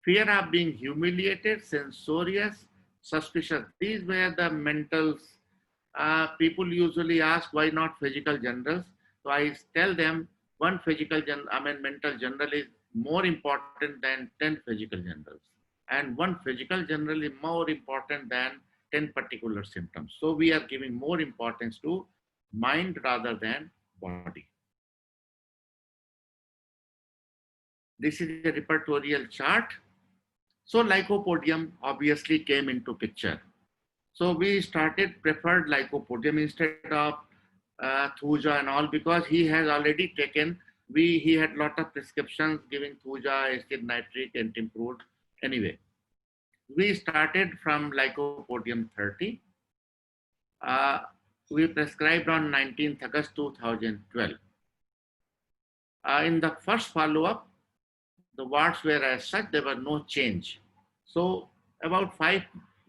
fear of being humiliated, censorious, suspicious. These were the mentals. People usually ask why not physical generals. So I tell them one mental general is more important than 10 physical generals. And one physical general is more important than 10 particular symptoms. So we are giving more importance to mind rather than body. This is a repertorial chart. So lycopodium obviously came into picture. So we preferred lycopodium instead of thuja and all, because he has already taken, he had lot of prescriptions giving thuja, acid nitric, antimproved. Anyway, we started from lycopodium 30. We prescribed on 19th August 2012. In the first follow-up, the warts were as such, there was no change. So about 5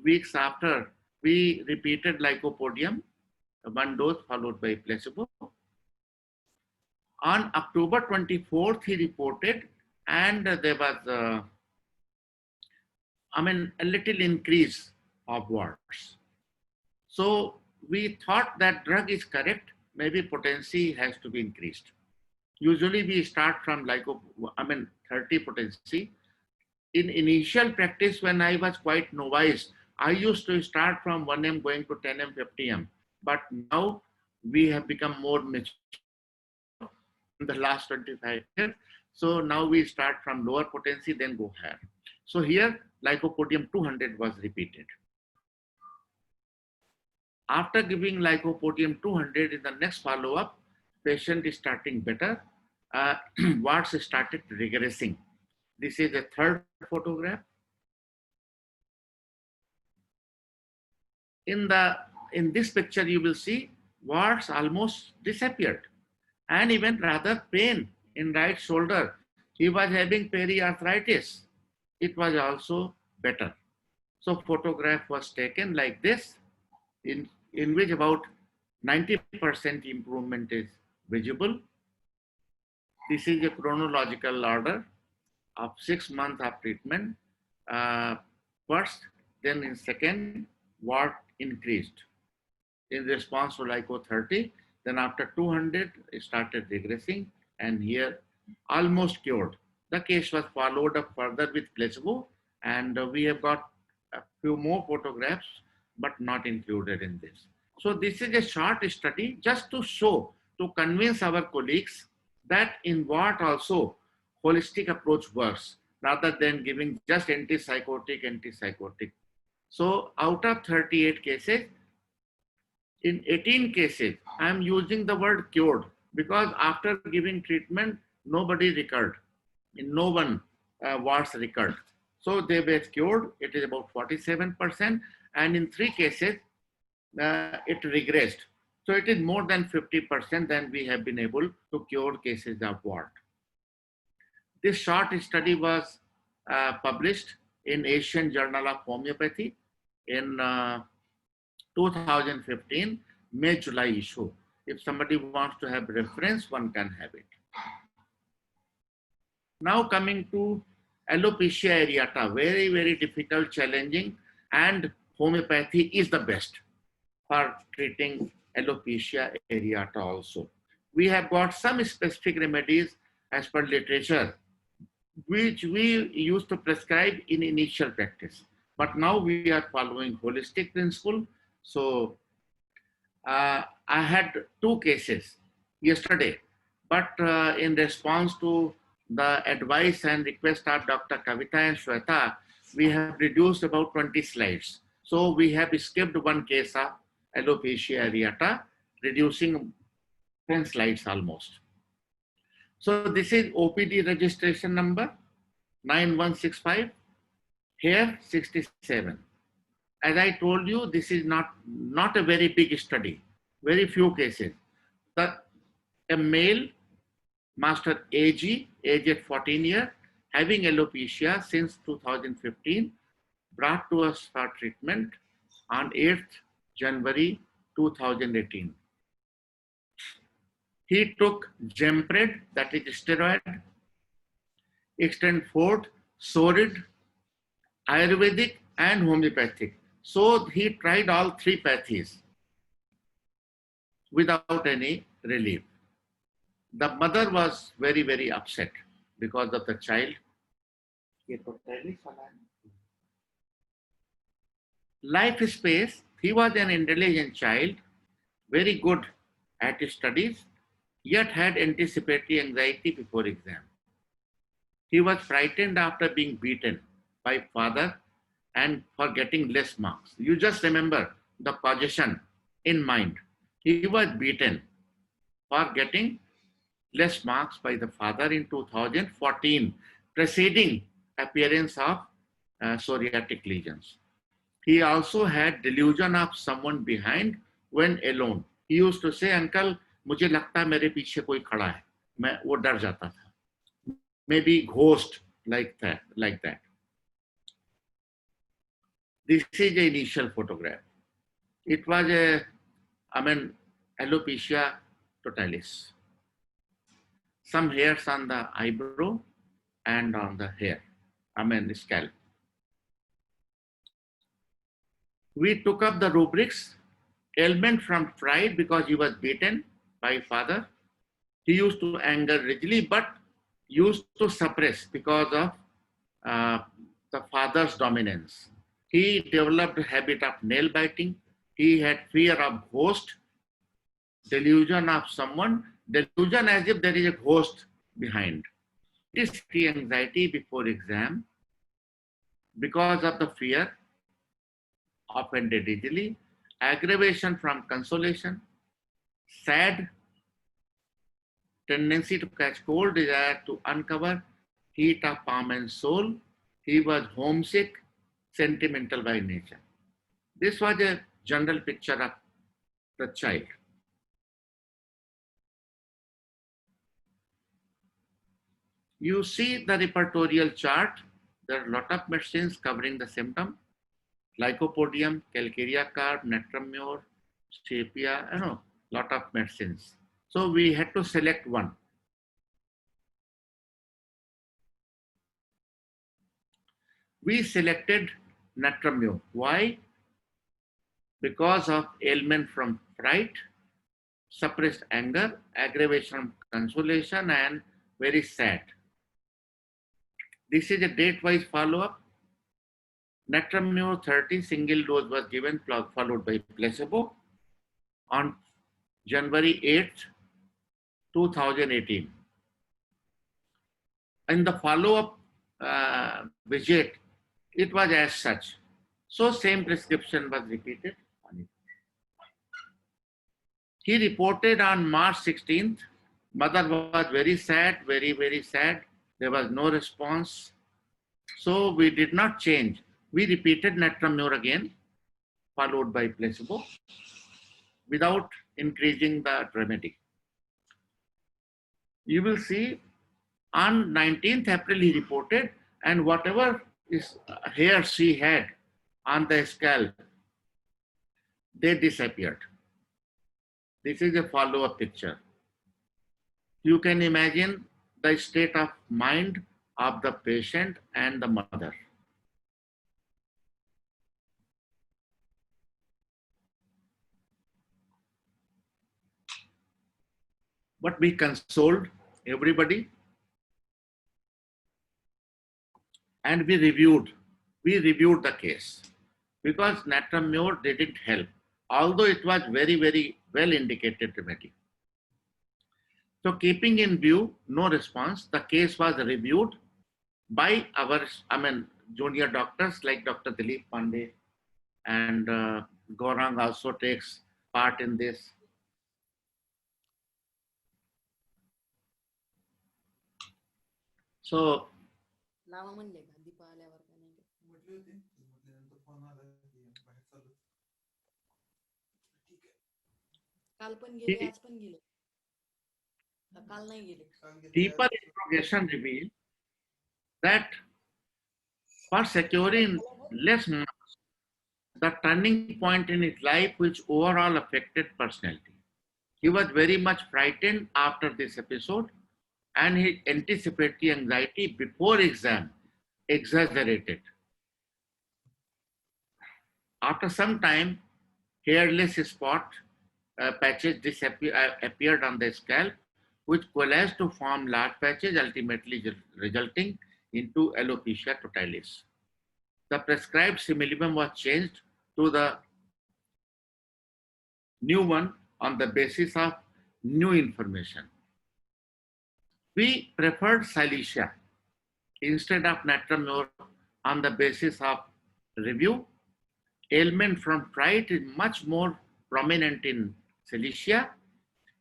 weeks after, we repeated lycopodium, one dose followed by placebo. On October 24th, he reported, and there was, a little increase of warts. So we thought that drug is correct, maybe potency has to be increased. Usually we start from 30 potency. In initial practice, when I was quite novice, I used to start from 1M going to 10M, 50M. But now we have become more mature in the last 25 years. So now we start from lower potency, then go higher. So here, lycopodium 200 was repeated. After giving lycopodium 200 in the next follow-up, patient is starting better. Warts started regressing. This is the third photograph. In this picture, you will see warts almost disappeared, and even rather pain in right shoulder. He was having periarthritis. It was also better. So photograph was taken like this, in which about 90% improvement is visible. This is a chronological order of 6 months of treatment. First, then in second, wart increased in response to lyco 30. Then after 200, it started regressing, and here almost cured. The case was followed up further with placebo, and we have got a few more photographs, but not included in this. So this is a short study just to show, to convince our colleagues that in wart also holistic approach works rather than giving just antipsychotic. So out of 38 cases, in 18 cases, I am using the word cured because after giving treatment, nobody recurred. No one warts recurred. So they were cured. It is about 47%. And in 3 cases, it regressed. So it is more than 50% than we have been able to cure cases of wart. This short study was published in Asian Journal of Homeopathy in 2015, May-July issue. If somebody wants to have reference, one can have it. Now coming to alopecia areata, very, very difficult, challenging, and homeopathy is the best for treating alopecia areata also. We have got some specific remedies as per literature, which we used to prescribe in initial practice. But now we are following holistic principle. So I had 2 cases yesterday, but in response to the advice and request of Dr. Kavitha and Shweta, we have reduced about 20 slides. So we have skipped 1 case of alopecia areata, reducing 10 slides almost. So this is OPD registration number 9165, here 67. As I told you, this is not a very big study, very few cases. A male, Master AG, aged at 14 years, having alopecia since 2015, brought to us for treatment on 8th January 2018. He took Gempred, that is steroid, Extend Fort, Sorid, Ayurvedic, and homeopathic. So he tried all 3 pathies without any relief. The mother was very, very upset because of the child. Life space, he was an intelligent child, very good at his studies, yet had anticipatory anxiety before exam. He was frightened after being beaten by father and for getting less marks. You just remember the position in mind. He was beaten for getting less marks by the father in 2014, preceding appearance of psoriatic lesions. He also had delusion of someone behind when alone. He used to say, "Uncle, मुझे लगता है मेरे पीछे कोई खड़ा है." मैं वो डर जाता था. Maybe ghost like that. This is the initial photograph. It was alopecia totalis. Some hairs on the eyebrow and on the hair, the scalp. We took up the rubrics. Ailment from pride because he was beaten by father. He used to anger readily, but used to suppress because of the father's dominance. He developed a habit of nail biting. He had fear of ghost, delusion of someone, delusion as if there is a ghost behind. It is the anxiety before exam because of the fear, offended easily, aggravation from consolation, sad tendency to catch cold, desire to uncover, heat of palm and soul. He was homesick, sentimental by nature. This was a general picture of the child. You see the repertorial chart. There are a lot of medicines covering the symptom. Lycopodium, calcarea carb, natrum, sepia, lot of medicines. So we had to select one. We selected natrum. Why? Because of ailment from fright, suppressed anger, aggravation from consolation, and very sad. This is a date-wise follow-up. Natrum 30 single dose was given, followed by placebo on January 8th, 2018. In the follow-up visit, it was as such. So same prescription was repeated. He reported on March 16th. Mother was very sad, very, very sad. There was no response. So we did not change. We repeated natrum again, followed by placebo, without increasing the remedy. You will see on 19th April he reported, and whatever hairs she had on the scalp, they disappeared. This is a follow-up picture. You can imagine the state of mind of the patient and the mother. But we consoled everybody and we reviewed the case because natrum didn't help, although it was very, very well indicated remedy. So keeping in view, no response, the case was reviewed by our, junior doctors like Dr. Dilip Pandey, and Gaurang also takes part in this. So deeper interrogation revealed that for securing less marks, the turning point in his life which overall affected personality. He was very much frightened after this episode, and his anticipatory anxiety before exam exaggerated. After some time, hairless spot patches appeared on the scalp, which coalesced to form large patches, ultimately resulting into alopecia totalis. The prescribed simillimum was changed to the new one on the basis of new information. We preferred Silesia instead of Natramur on the basis of review. Ailment from fright is much more prominent in Silesia.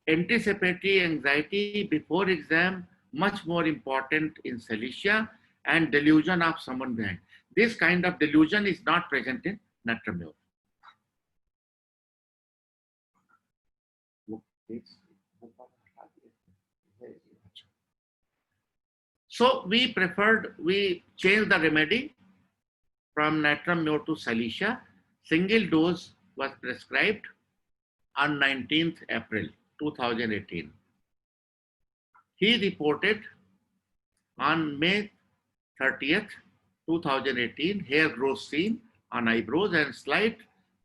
Anticipatory anxiety before exam, much more important in Silesia, and delusion of someone behind. This kind of delusion is not present in Natramur. So we changed the remedy from Natramur to Silesia. Single dose was prescribed on 19th April 2018. He reported on May 30th, 2018, hair growth seen on eyebrows and slight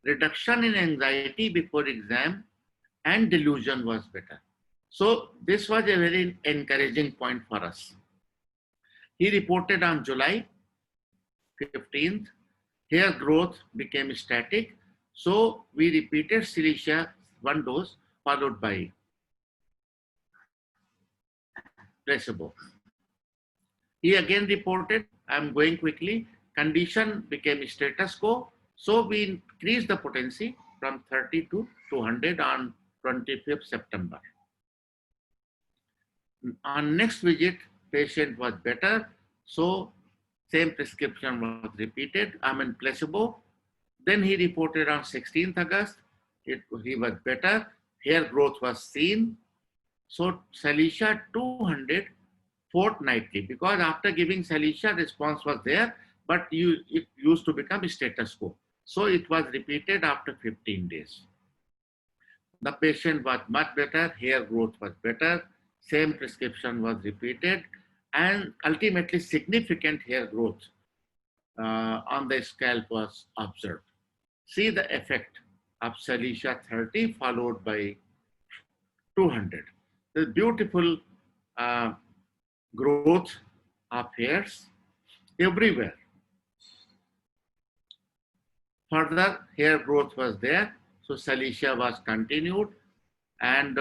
reduction in anxiety before exam, and delusion was better. So this was a very encouraging point for us. He reported on July 15th, hair growth became static. So we repeated Silesia 1 dose followed by placebo. He again reported, I'm going quickly, condition became status quo. So we increased the potency from 30 to 200 on 25th September. On next visit, patient was better. So same prescription was repeated, placebo. Then he reported on 16th August, he was better, hair growth was seen. So Silesia 200 fortnightly, because after giving Silesia, response was there, but it used to become status quo. So it was repeated after 15 days. The patient was much better, hair growth was better, same prescription was repeated, and ultimately significant hair growth on the scalp was observed. See the effect of Silesia 30 followed by 200. The beautiful growth of hairs everywhere. Further hair growth was there, so Silesia was continued, and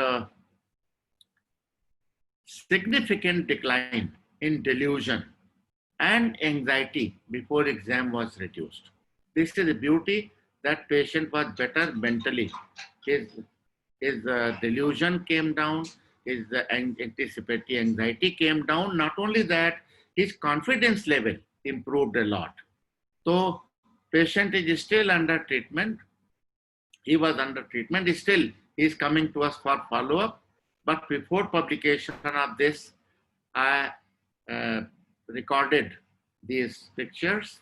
significant decline in delusion and anxiety before exam was reduced. This is the beauty, that patient was better mentally. His delusion came down, his anticipatory anxiety came down. Not only that, his confidence level improved a lot. So patient is still under treatment. He was under treatment. Still, he is coming to us for follow-up. But before publication of this, I recorded these pictures.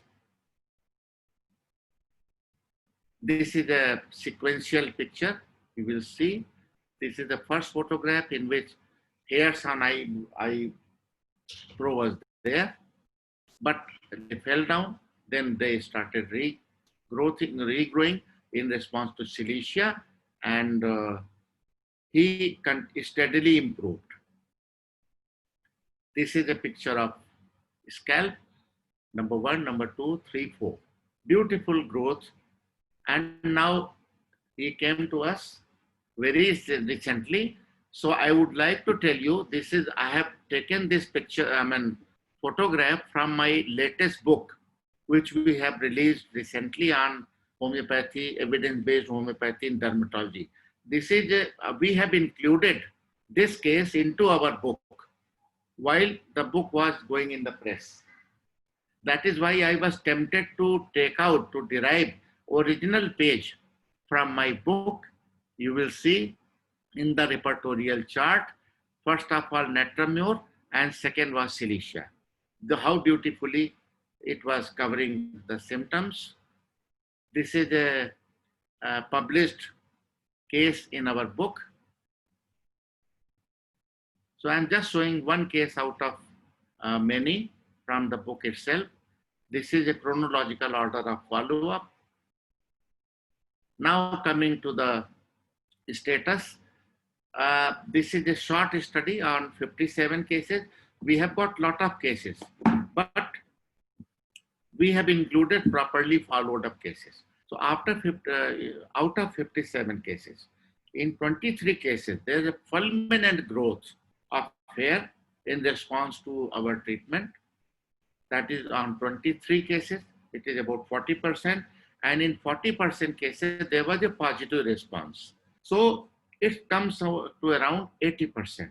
This is a sequential picture. You will see. This is the first photograph in which hairs on eyebrow was there, but they fell down. Then they started regrowing in response to Silesia, and he steadily improved. This is a picture of scalp, number 1, number 2, 3, 4. Beautiful growth. And now he came to us very recently. So I would like to tell you, I have taken this picture, photograph from my latest book, which we have released recently on homeopathy, evidence-based homeopathy in dermatology. We have included this case into our book while the book was going in the press. That is why I was tempted to derive original page from my book. You will see in the repertorial chart, first of all Natramur, and second was Silesia. How beautifully it was covering the symptoms. This is a published case in our book. So I'm just showing one case out of many from the book itself. This is a chronological order of follow-up. Now coming to the status. This is a short study on 57 cases. We have got lot of cases, but we have included properly followed up cases. So out of 57 cases, in 23 cases, there is a fulminant growth of hair in response to our treatment. That is on 23 cases, it is about 40%. And in 40% cases, there was a positive response. So it comes to around 80%.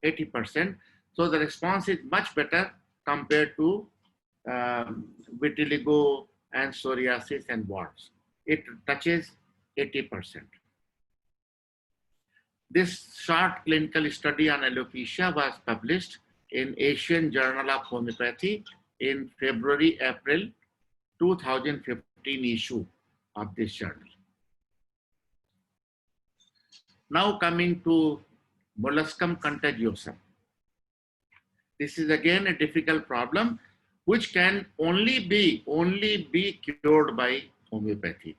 80%. So the response is much better compared to vitiligo and psoriasis and warts. It touches 80%. This short clinical study on alopecia was published in Asian Journal of Homeopathy in February-April 2015 issue of this journal. Now coming to Molluscum contagiosum. This is again a difficult problem which can only be cured by homeopathy.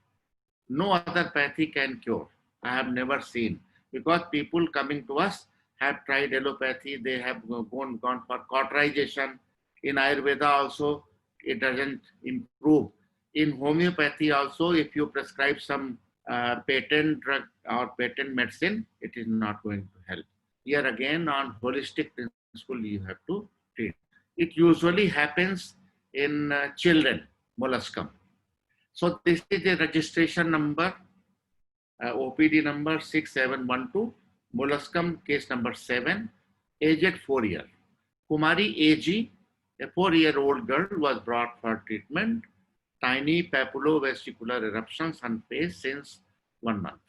No other pathy can cure. I have never seen, because people coming to us have tried allopathy, they have gone for cauterization. In Ayurveda also, it doesn't improve. In homeopathy also, if you prescribe some patent drug or patent medicine, it is not going to help. Here again, on holistic principle, you have to treat. It usually happens in children, molluscum. So this is a registration number, OPD number 6712, molluscum case number 7, aged 4 years. Kumari AG, a 4-year-old girl, was brought for treatment. Tiny papulovesicular eruptions on face since 1 month.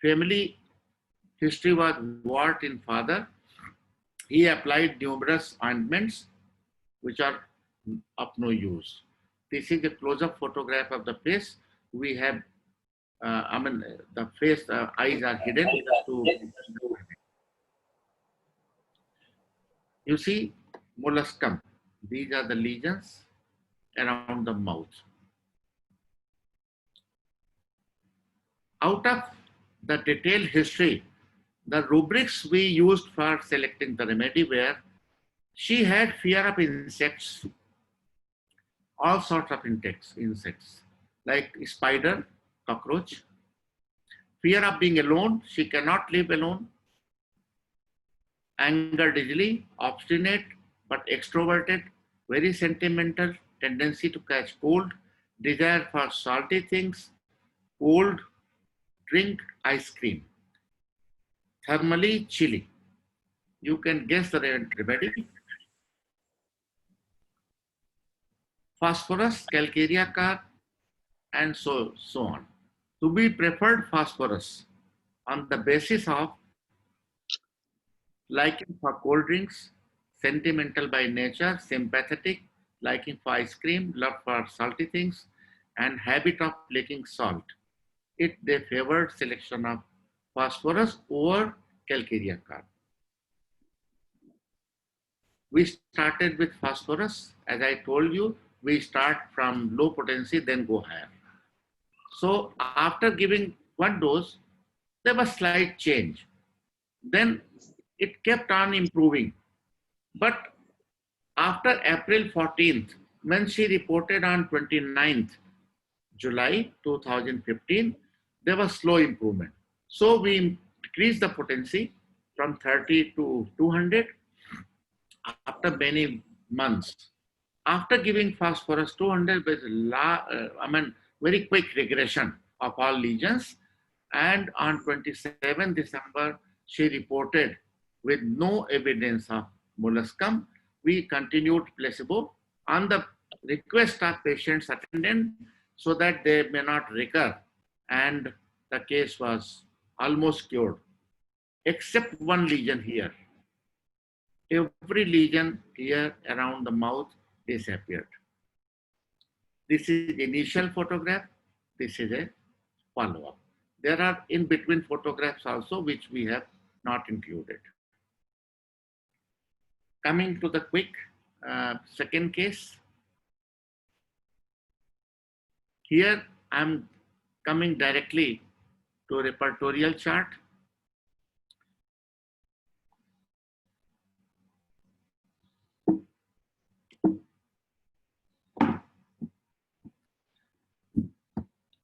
Family history was wart in father. He applied numerous ointments which are of no use. This is a close-up photograph of the face. We have, the face, eyes are hidden. You see, molluscum. These are the lesions around the mouth. Out of the detailed history, the rubrics we used for selecting the remedy were, she had fear of insects, all sorts of insects, like spider, cockroach. Fear of being alone, she cannot live alone. Angered easily, obstinate but extroverted, very sentimental, tendency to catch cold, desire for salty things, cold, drink ice cream, thermally chilly. You can guess the remedy. Phosphorus, calcarea carb, and so on. To be preferred phosphorus on the basis of liking for cold drinks, sentimental by nature, sympathetic, liking for ice cream, love for salty things, and habit of licking salt. They favored selection of phosphorus over calcarea carb. We started with phosphorus. As I told you, we start from low potency, then go higher. So after giving 1 dose, there was slight change. Then it kept on improving. But after April 14th, when she reported on 29th July 2015, there was slow improvement. So we increased the potency from 30 to 200 after many months. After giving phosphorus 200, there was very quick regression of all lesions. And on 27 December, she reported with no evidence of molluscum. We continued placebo on the request of patients attendant so that they may not recur. And the case was almost cured, except 1 lesion here. Every lesion here around the mouth disappeared. This is the initial photograph. This is a follow-up. There are in between photographs also which we have not included. Coming to the quick second case. Here I'm coming directly to a repertorial chart.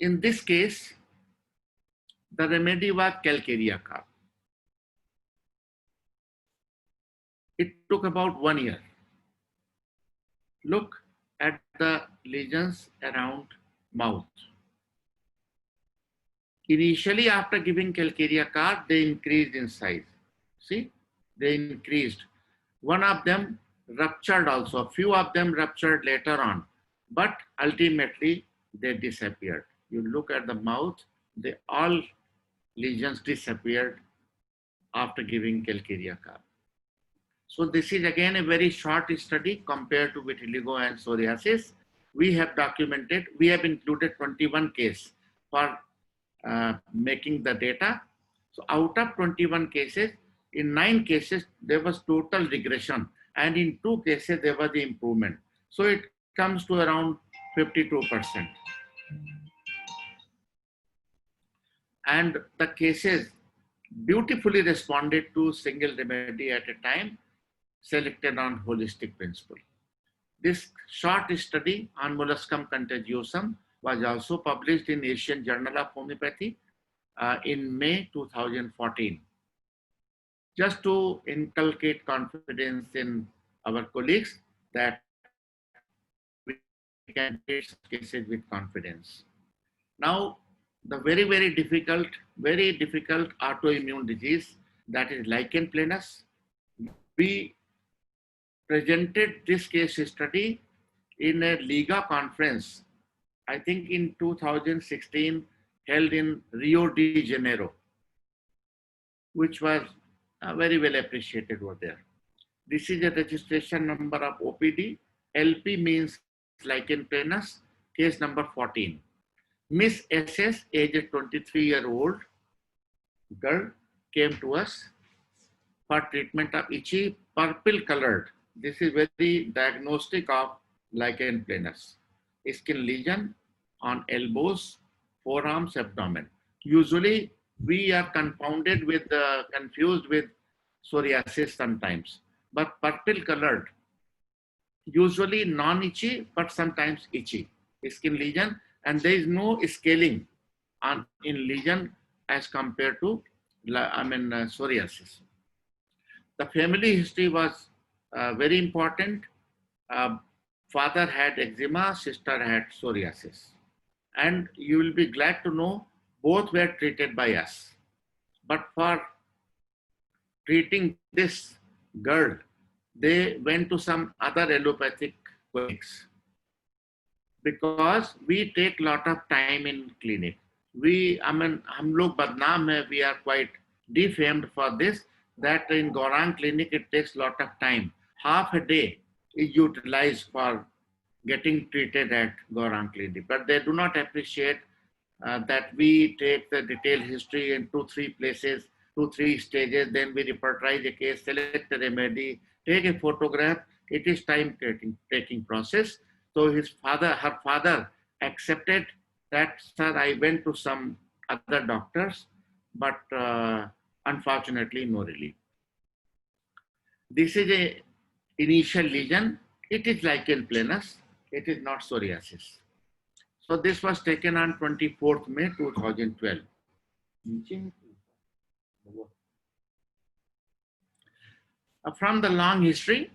in this case, the remedy was calcarea carb. It took about 1 year. Look at the lesions around mouth. Initially, after giving calcarea carb, they increased in size. See, they increased. One of them ruptured also. A few of them ruptured later on, but ultimately they disappeared. You look at the mouth, all lesions disappeared after giving calcarea carb. So this is again a very short study compared to vitiligo and psoriasis. We have documented, we have included 21 cases for making the data. So out of 21 cases, in 9 cases, there was total regression. And in 2 cases, there was the improvement. So it comes to around 52%. And the cases beautifully responded to single remedy at a time, selected on holistic principle. This short study on Molluscum contagiosum was also published in Asian Journal of Homeopathy in May 2014. Just to inculcate confidence in our colleagues that we can treat such cases with confidence. Now, the very difficult autoimmune disease, that is Lichen planus. We presented this case study in a Liga conference, I think in 2016, held in Rio de Janeiro, which was very well appreciated over there. This is a registration number of OPD. LP means Lichen planus, case number 14. Miss SS, aged 23-year-old girl, came to us for treatment of itchy purple colored. This is very diagnostic of Lichen planus. Skin lesion on elbows, forearms, abdomen. Usually we are confused with psoriasis sometimes, but purple colored, usually non-itchy, but sometimes itchy skin lesion, and there is no scaling in lesion as compared to psoriasis. The family history was very important. Father had eczema, sister had psoriasis. And you will be glad to know both were treated by us. But for treating this girl, they went to some other allopathic clinics because we take lot of time in clinic. हम लोग बदनाम है, we are quite defamed for this, that in Gaurang clinic it takes lot of time. Half a day is utilized for getting treated at Gaurang clinic, but they do not appreciate that we take the detailed history in 2-3 places, 2-3 stages, then we repertorize a case, select a remedy, take a photograph. It is time taking process. So her father accepted that, sir, I went to some other doctors, but unfortunately no relief. This is a initial lesion. It is Lichen planus. It is not psoriasis. So this was taken on 24th May 2012. From the long history,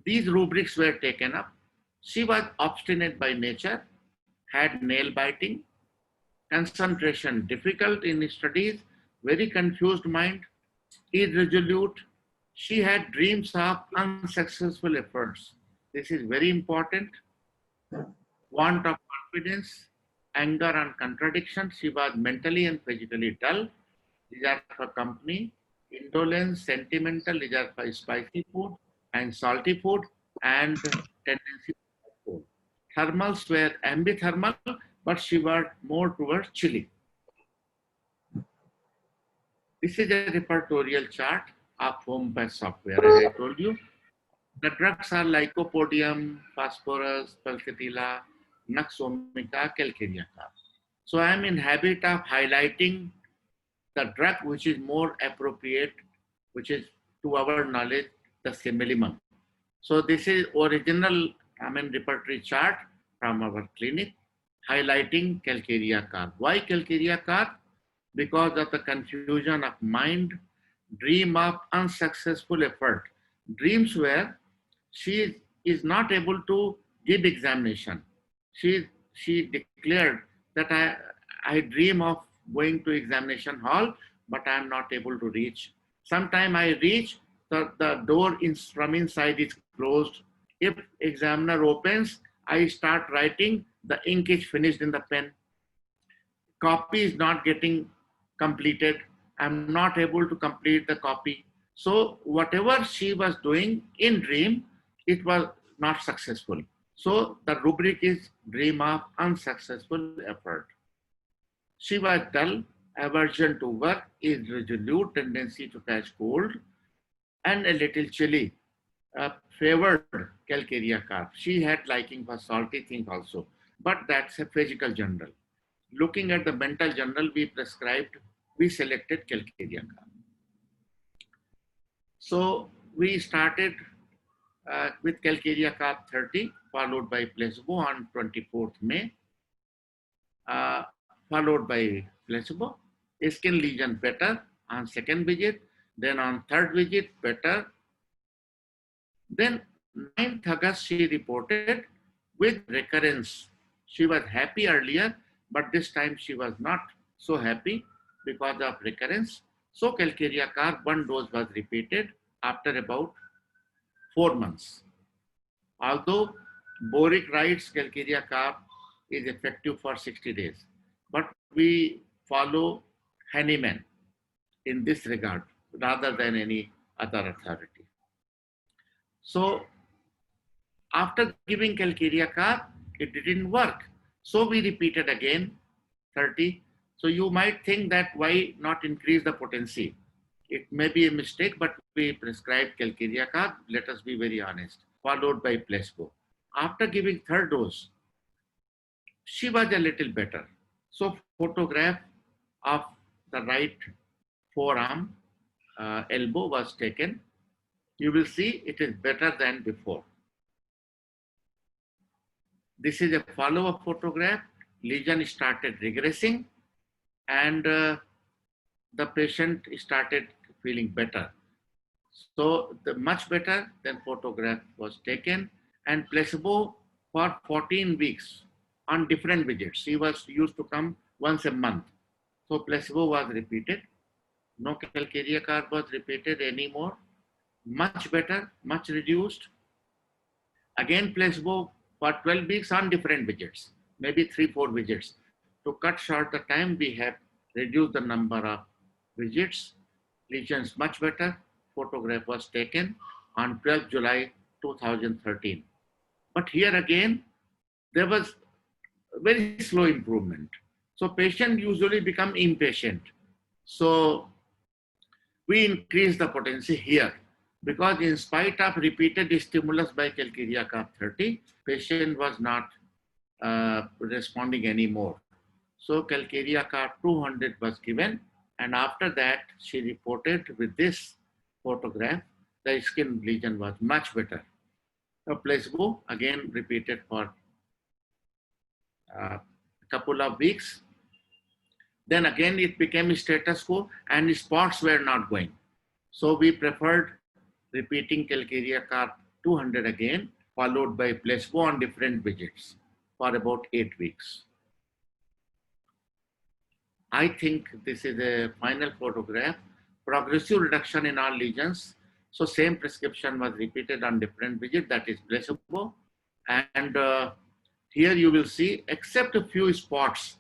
these rubrics were taken up. She was obstinate by nature, had nail biting, concentration difficult in studies, very confused mind, irresolute. She had dreams of unsuccessful efforts. This is very important. Want of confidence, anger and contradiction. She was mentally and physically dull. These are for company. Indolence, sentimental. These are for spicy food and salty food, and tendency to cold. Thermals were ambithermal, but she was more towards chilly. This is a repertorial chart of HOM software, as I told you. The drugs are lycopodium, phosphorus, pulsatilla, nux vomica, calcarea. So I am in habit of highlighting the drug which is more appropriate, which is to our knowledge the similimum. So this is original repertory chart from our clinic. highlighting calcarea carp. Why calcarea carp? Because of the confusion of mind, dream of unsuccessful effort. Dreams where she is not able to give examination. She declared that I dream of going to examination hall, but I am not able to reach. Sometime I reach, the door from inside is closed. If examiner opens, I start writing, the ink is finished in the pen. Copy is not getting completed. I'm not able to complete the copy. So whatever she was doing in dream, it was not successful. So the rubric is dream of unsuccessful effort. She was dull, aversion to work, irresolute, tendency to catch cold, and a little chilly. Favored calcarea carp. She had liking for salty things also, but that's a physical general. Looking at the mental journal, we selected calcarea carp. So we started with calcarea carp 30, followed by placebo on 24th May, followed by placebo. Skin lesion better on second visit, then on third visit better. Then 9th August she reported with recurrence. She was happy earlier, but this time she was not so happy because of recurrence. So calcarea carp, one dose was repeated after about 4 months. Although Boric writes calcarea carp is effective for 60 days, but we follow Hahnemann in this regard rather than any other authority. So after giving calcarea carp, it didn't work. So we repeated again 30. So you might think that why not increase the potency? It may be a mistake, but we prescribed calcarea carp. Let us be very honest. Followed by placebo. After giving third dose, she was a little better. So photograph of the right forearm elbow was taken. You will see it is better than before. This is a follow-up photograph. Lesion started regressing and the patient started feeling better. So much better than photograph was taken, and placebo for 14 weeks on different visits. She was used to come once a month. So placebo was repeated. No calcarea carp was repeated anymore. Much better, much reduced. Again placebo for 12 weeks on different visits, maybe 3-4 visits. To cut short the time, we have reduced the number of visits. Lesions much better. Photograph was taken on 12 July 2013. But here again, there was very slow improvement. So patient usually become impatient. So we increase the potency here because in spite of repeated stimulus by calcarea carp 30, patient was not responding anymore. So calcarea carp 200 was given, and after that she reported with this photograph, the skin lesion was much better. A placebo again repeated for a couple of weeks. Then again it became status quo and spots were not going. So we preferred repeating calcarea carp 200 again, followed by placebo on different visits for about 8 weeks. I think this is a final photograph. Progressive reduction in all lesions. So same prescription was repeated on different visits, that is placebo. And here you will see, except a few spots,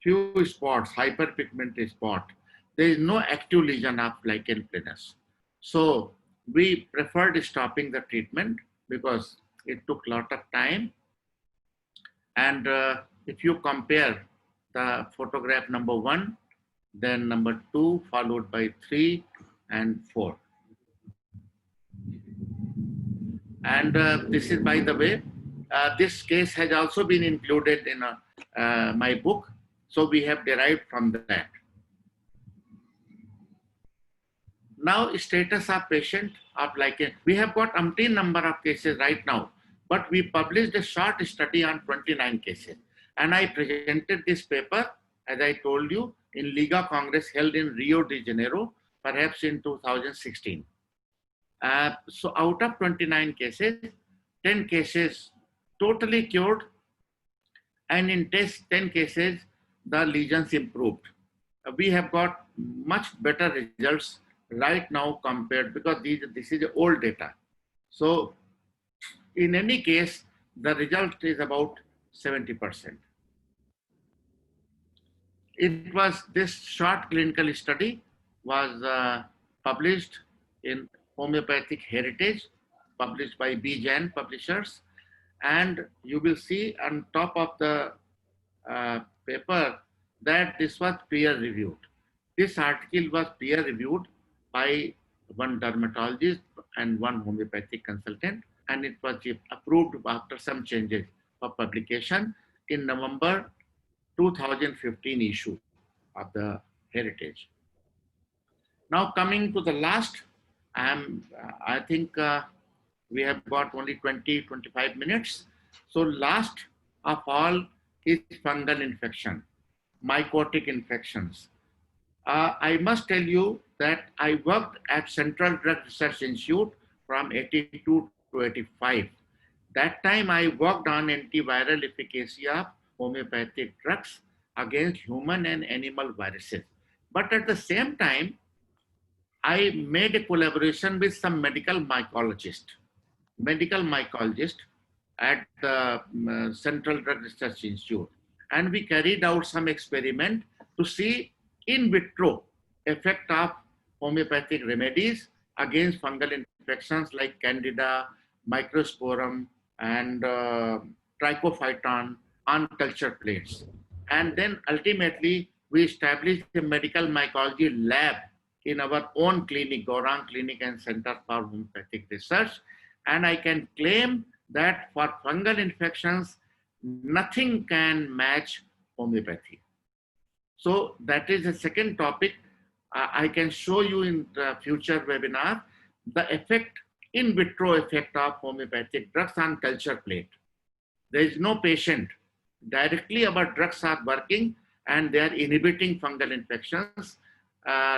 hyperpigmented spot, there is no active lesion of lichen planus. So we preferred stopping the treatment because it took a lot of time. And if you compare the photograph number 1, then number 2, followed by 3 and 4. And this is, by the way, this case has also been included in my book. So we have derived from that. Now, status of patient of lichen. We have got umpteen number of cases right now, but we published a short study on 29 cases. And I presented this paper, as I told you, in Liga Congress held in Rio de Janeiro, perhaps in 2016. So out of 29 cases, 10 cases totally cured, and in 10 cases, the lesions improved. We have got much better results right now compared, because this is old data. So in any case, the result is about 70%. It was, this short clinical study was published in Homeopathic Heritage, published by BJAN publishers. And you will see on top of the paper that this was peer reviewed. This article was peer reviewed by one dermatologist and one homeopathic consultant, and it was approved after some changes for publication in November 2015 issue of the Heritage. Now coming to the last, I think we have got only 20-25 minutes. So last of all is fungal infection, mycotic infections. I must tell you that I worked at Central Drug Research Institute from 82 to 85. That time I worked on antiviral efficacy of homeopathic drugs against human and animal viruses. But at the same time, I made a collaboration with some medical mycologist at the Central Drug Research Institute. And we carried out some experiment to see in vitro effect of homeopathic remedies against fungal infections like Candida, Microsporum, and Trichophyton on culture plates. And then ultimately, we established a medical mycology lab in our own clinic, Gaurang Clinic and Center for Homeopathic Research. And I can claim that for fungal infections, nothing can match homeopathy. So that is the second topic. I can show you in the future webinar the effect, in vitro effect of homeopathic drugs on culture plate. There is no patient. Directly our drugs are working and they are inhibiting fungal infections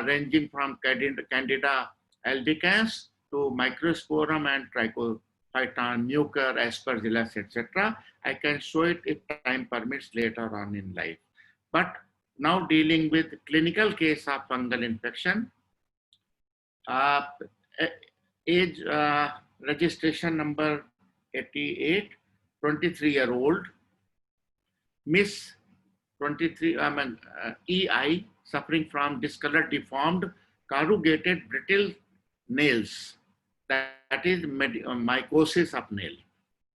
ranging from Candida albicans to Microsporum and Trichophyton, Mucor, Aspergillus, etc. I can show it if time permits later on in life. But now dealing with clinical case of fungal infection, age registration number 88, 23-year-old, Miss 23, EI, suffering from discolored, deformed, corrugated, brittle nails. That is mycosis of nail.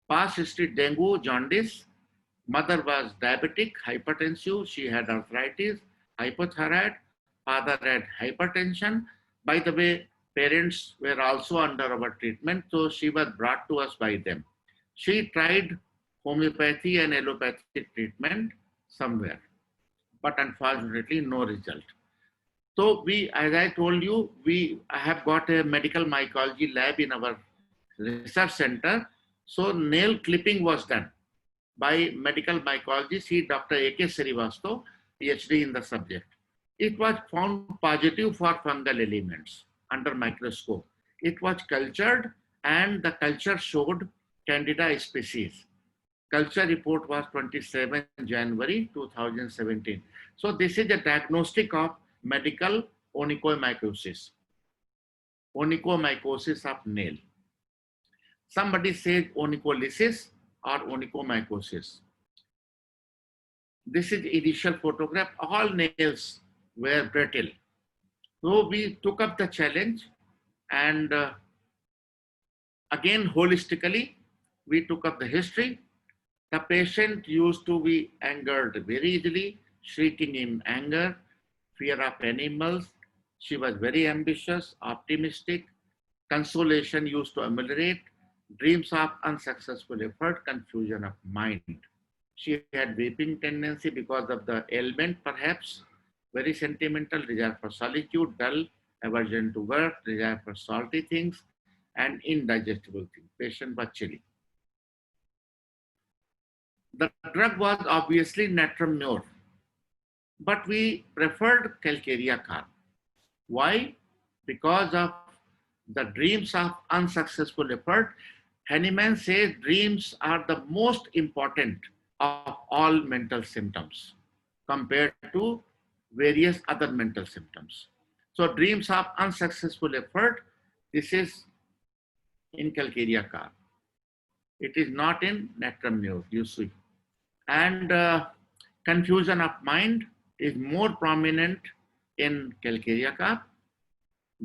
Past history, dengue, jaundice. Mother was diabetic, hypertensive. She had arthritis, hypothyroid. Father had hypertension. By the way, parents were also under our treatment, so she was brought to us by them. She tried homeopathy and allopathic treatment somewhere, but unfortunately no result. So we, as I told you, we have got a medical mycology lab in our research center. So nail clipping was done by medical mycologist, Dr. A.K. Srivastav, PhD in the subject. It was found positive for fungal elements under microscope. It was cultured and the culture showed Candida species. Culture report was 27 January 2017. So this is a diagnostic of medical onychomycosis. Onychomycosis of nail. Somebody says onycholysis or onychomycosis. This is initial photograph. All nails were brittle. So we took up the challenge and again holistically, we took up the history. The patient used to be angered very easily, shrieking in anger, fear of animals. She was very ambitious, optimistic. Consolation used to ameliorate, dreams of unsuccessful effort, confusion of mind. She had weeping tendency because of the ailment, perhaps, very sentimental, desire for solitude, dull, aversion to work, desire for salty things, and indigestible things. Patient was chilly. The drug was obviously natramur, but we preferred calcarea carb. Why? Because of the dreams of unsuccessful effort. Hahnemann says dreams are the most important of all mental symptoms compared to various other mental symptoms. So dreams of unsuccessful effort, this is in calcarea carb. It is not in natramur, you see. And confusion of mind is more prominent in calcarea carb.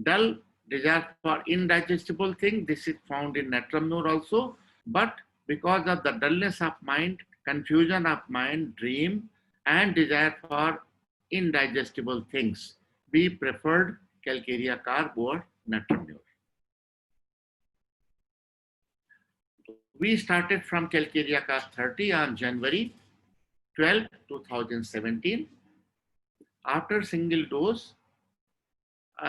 Dull desire for indigestible thing, this is found in natramur also, but because of the dullness of mind, confusion of mind, dream, and desire for indigestible things, we preferred calcarea carb over natramur. We started from calcarea carb 30 on January 12, 2017. After single dose,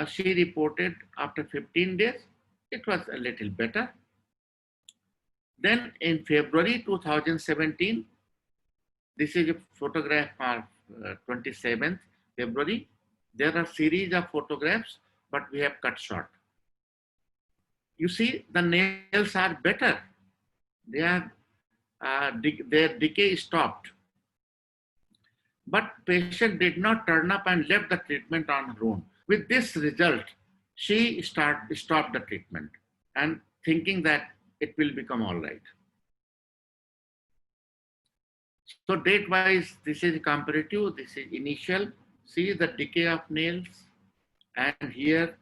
she reported after 15 days, it was a little better. Then in February 2017, this is a photograph of 27th February. There are series of photographs, but we have cut short. You see, the nails are better. They are, their decay stopped. But patient did not turn up and left the treatment on her own. With this result, she stopped the treatment and thinking that it will become all right. So date-wise, this is comparative, this is initial. See the decay of nails, and here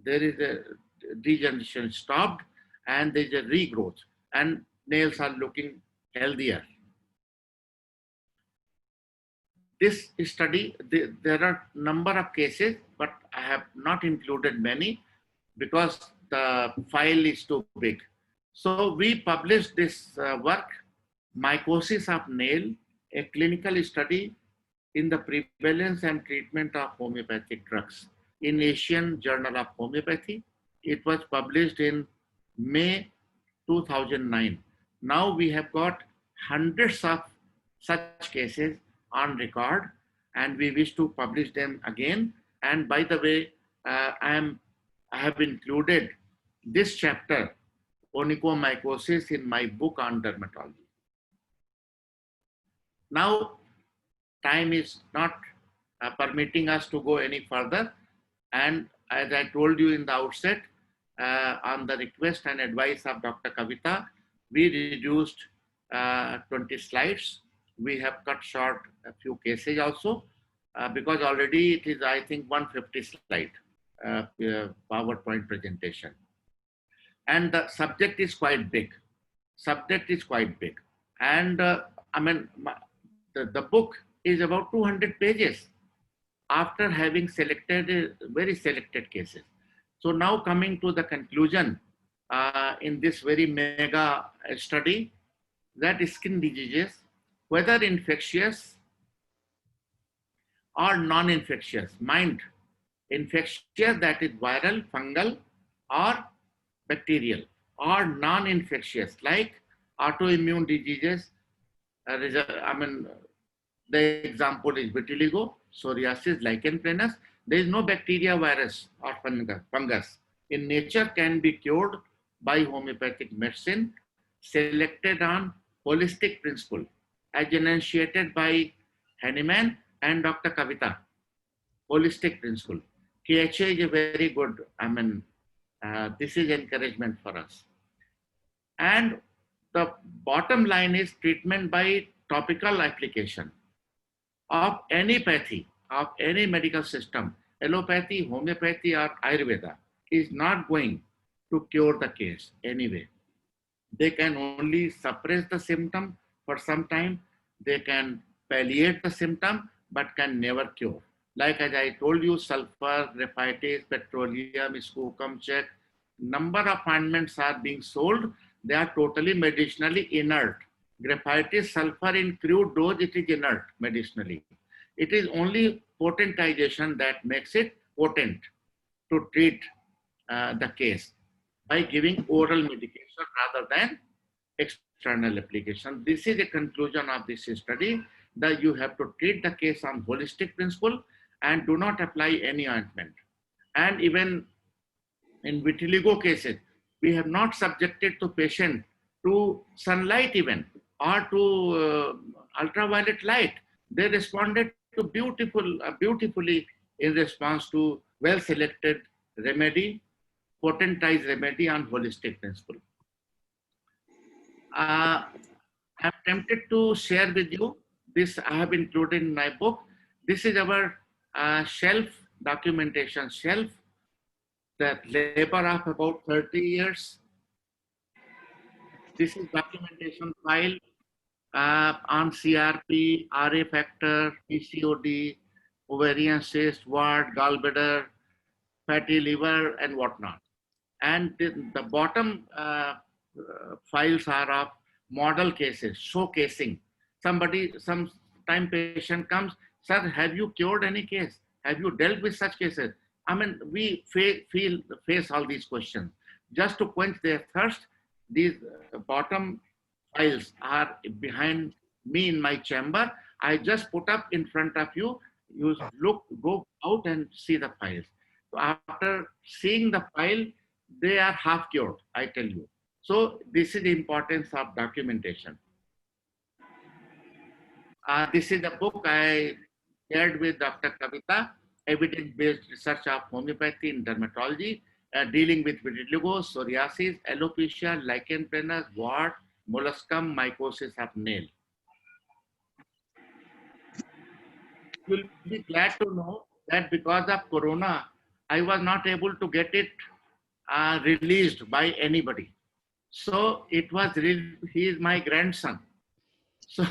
there is a degeneration stopped and there is a regrowth and nails are looking healthier. This study, there are number of cases, but I have not included many because the file is too big. So we published this work, Mycosis of Nail, a clinical study in the prevalence and treatment of homeopathic drugs in Asian Journal of Homeopathy. It was published in May 2009. Now we have got hundreds of such cases on record, and we wish to publish them again. And by the way, I have included this chapter, onychomycosis, in my book on dermatology. Now, time is not permitting us to go any further. And as I told you in the outset, on the request and advice of Dr. Kavitha, we reduced 20 slides. We have cut short a few cases also, because already it is, I think, 150 slide PowerPoint presentation. And the subject is quite big. And I mean, the book is about 200 pages after having selected very selected cases. So now coming to the conclusion in this very mega study, that skin diseases, whether infectious or non-infectious, mind, infectious, that is viral, fungal, or bacterial, or non-infectious, like autoimmune diseases. I mean, the example is Vitiligo, Psoriasis, Lichen, planus. There is no bacteria, virus, or fungus. In nature, can be cured by homeopathic medicine selected on holistic principle, as enunciated by Hahnemann and Dr. Kavitha. Holistic principle. KHA is a very good, I mean, this is encouragement for us. And the bottom line is treatment by topical application of any pathy, of any medical system, allopathy, homeopathy, or Ayurveda, is not going to cure the case anyway. They can only suppress the symptom for some time. They can palliate the symptom, but can never cure. Like as I told you, sulfur, graphitis, petroleum, skookum check, number of ointments are being sold. They are totally medicinally inert. Graphitis, sulfur in crude dose, it is inert medicinally. It is only potentization that makes it potent to treat the case by giving oral medication rather than external application. This is the conclusion of this study, that you have to treat the case on holistic principle and do not apply any ointment. And even in vitiligo cases, we have not subjected the patient to sunlight even, or to ultraviolet light. They responded to beautifully in response to well-selected remedy, potentized remedy on holistic principle. I'm tempted to share with you this. I have included in my book. This is our shelf, documentation shelf, that labor of about 30 years. This is documentation file on CRP, RA factor, PCOD, ovarian cyst, wart, gallbladder, fatty liver, and whatnot. And the bottom files are of model cases, showcasing. Some time patient comes, sir, have you cured any case? Have you dealt with such cases? I mean, we face all these questions. Just to quench their thirst, these bottom files are behind me in my chamber. I just put up in front of you. You go out and see the files. So after seeing the file, they are half cured, I tell you. So this is the importance of documentation. This is the book I shared with Dr. Kavitha, Evidence Based Research of Homeopathy in Dermatology, dealing with vitiligo, psoriasis, alopecia, lichen planus, wart, molluscum, mycosis of nail. You'll be glad to know that because of corona, I was not able to get it released by anybody. So it was he is my grandson. So,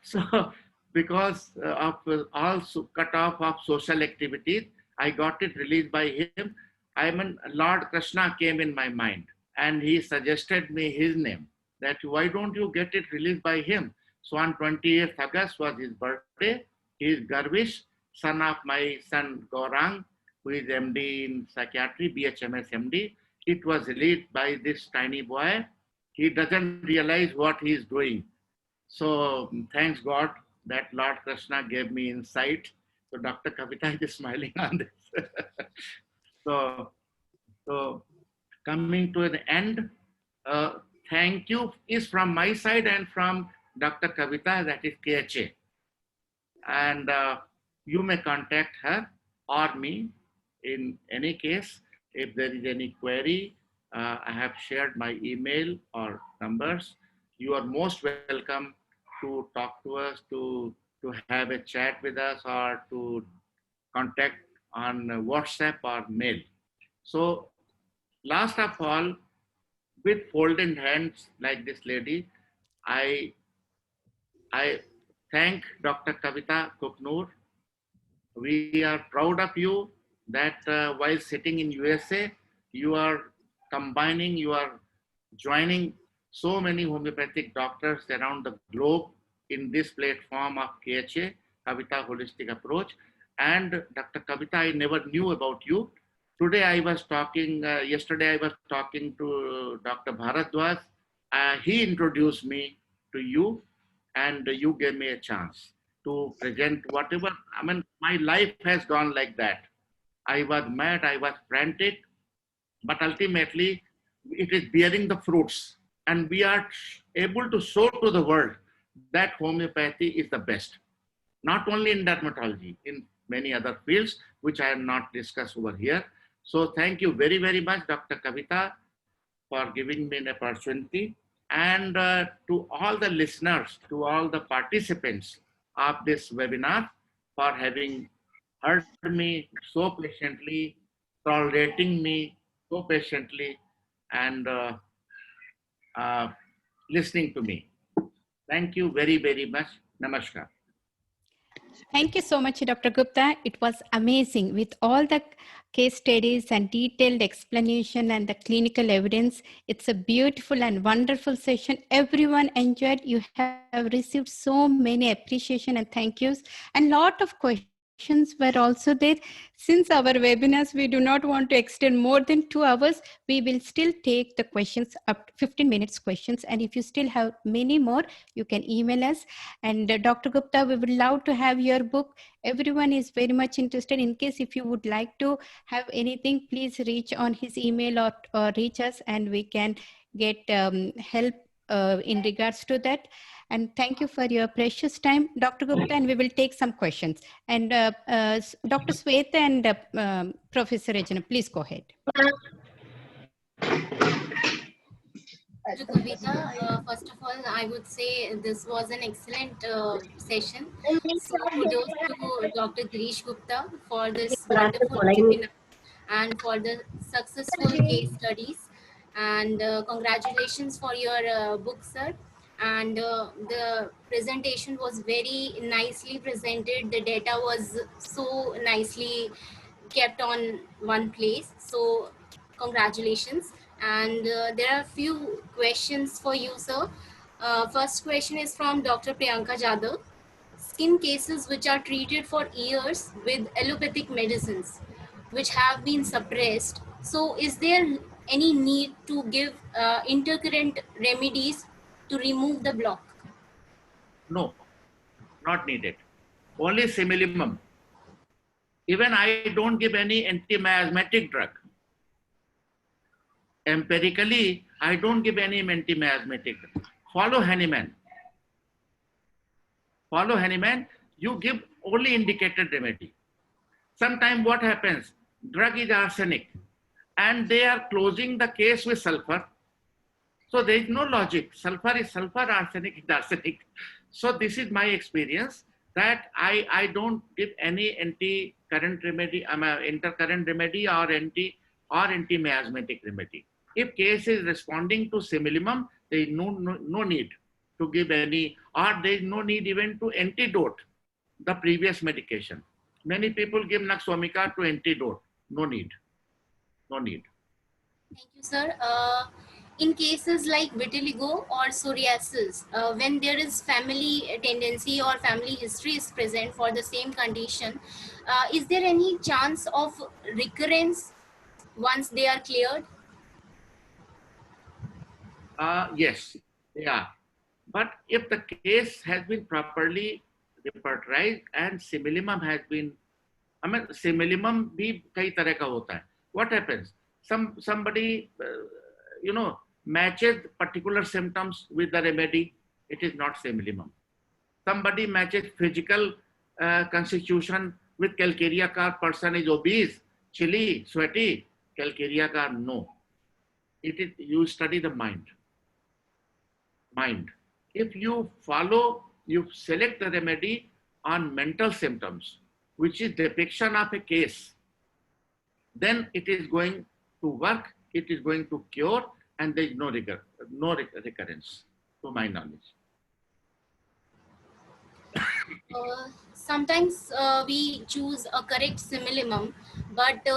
so because of all cut off of social activities, I got it released by him. I mean, Lord Krishna came in my mind and he suggested me his name, that why don't you get it released by him? So on 28th August was his birthday. He is Girish, son of my son Gaurang, who is MD in psychiatry, BHMS MD. It was released by this tiny boy. He doesn't realize what he is doing. So thanks God that Lord Krishna gave me insight. So Dr. Kavitha is smiling on this. So coming to the end, thank you is from my side and from Dr. Kavitha, that is KHA. And you may contact her or me in any case. If there is any query, I have shared my email or numbers. You are most welcome to talk to us, to have a chat with us, or to contact on WhatsApp or mail. So last of all, with folded hands like this lady, I thank Dr. Kavitha Kuknoor. We are proud of you that while sitting in USA, you are combining, you are joining so many homeopathic doctors around the globe in this platform of KHA, Kavitha Holistic Approach. And Dr. Kavitha, I never knew about you. Today I was talking, yesterday I was talking to Dr. Bharadwaj. He introduced me to you and you gave me a chance to present whatever. I mean, my life has gone like that. I was mad, I was frantic, but ultimately it is bearing the fruits. And we are able to show to the world that homeopathy is the best, not only in dermatology, in many other fields, which I have not discussed over here. So thank you very, very much, Dr. Kavitha, for giving me an opportunity. And to all the listeners, to all the participants of this webinar, for having heard me so patiently, tolerating me so patiently, and listening to me. Thank you very, very much. Namaskar. Thank you so much, Dr. Gupta. It was amazing with all the case studies and detailed explanation and the clinical evidence. It's a beautiful and wonderful session. Everyone enjoyed. You have received so many appreciation and thank yous and lot of questions. questions were also there. Since our webinars, we do not want to extend more than 2 hours, we will still take the questions up to 15 minutes questions. And if you still have many more, you can email us. And Dr. Gupta, we would love to have your book. Everyone is very much interested. In case if you would like to have anything, please reach on his email or reach us, and we can get help in regards to that. And thank you for your precious time, Dr. Gupta, and we will take some questions. And Dr. Sweta and Professor Regina, please go ahead. Kavitha, first of all, I would say this was an excellent session. So kudos to Dr. Girish Gupta for this wonderful webinar and for the successful case studies. And congratulations for your book, sir. And the presentation was very nicely presented. The data was so nicely kept on one place. So congratulations. And there are a few questions for you, sir. First question is from Dr. Priyanka Jadhav. Skin cases which are treated for years with allopathic medicines which have been suppressed. So is there any need to give intercurrent remedies to remove the block? No, not needed. Only similimum. Even I don't give any anti-miasmatic drug. Empirically, I don't give any anti-miasmatic drug. Follow Hahnemann. Follow Hahnemann, you give only indicated remedy. Sometimes what happens, drug is arsenic and they are closing the case with sulfur. So there is no logic. Sulfur is sulfur, arsenic is arsenic. So this is my experience that I don't give any anti-current remedy, intercurrent remedy or anti-miasmatic remedy. If case is responding to similimum, there is no need to give any, or there is no need even to antidote the previous medication. Many people give Naxomica to antidote. No need. No need. Thank you, sir. In cases like vitiligo or psoriasis, when there is family tendency or family history is present for the same condition, is there any chance of recurrence once they are cleared? Yes, they are. But if the case has been properly repertorized and similimum has been, similimum bhi kai tarah ka hota hai. What happens? Somebody, matches particular symptoms with the remedy. It is not similimum. Somebody matches physical constitution with calcarea ka person is obese, chilly, sweaty. Calcarea ka no. It is, you study the mind. If you select the remedy on mental symptoms, which is depiction of a case, then it is going to work, it is going to cure, and there is no recurrence, to my knowledge. Sometimes we choose a correct similimum, but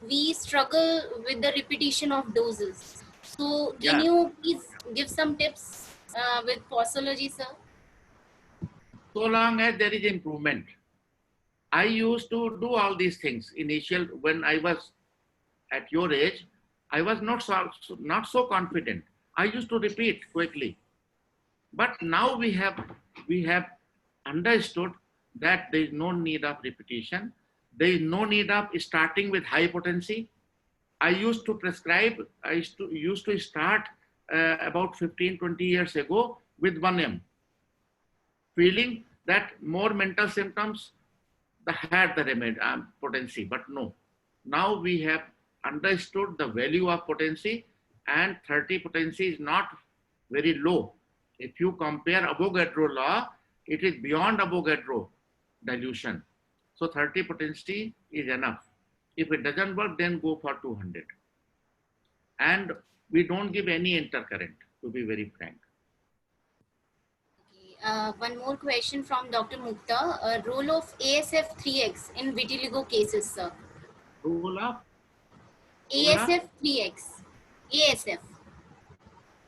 we struggle with the repetition of doses. So can you please give some tips with posology, sir? So long as there is improvement. I used to do all these things initial when I was at your age. I was not so confident. I used to repeat quickly. But now we have understood that there is no need of repetition. There is no need of starting with high potency. I used to prescribe, I used to start about 15-20 years ago with 1M, feeling that more mental symptoms had the remedy, potency, but no. Now we have understood the value of potency, and 30 potency is not very low. If you compare Avogadro law, it is beyond Avogadro dilution. So 30 potency is enough. If it doesn't work, then go for 200. And we don't give any intercurrent, to be very frank. One more question from Dr. Mukta. Role of ASF3X in vitiligo cases, sir. Role of? ASF3X. ASF.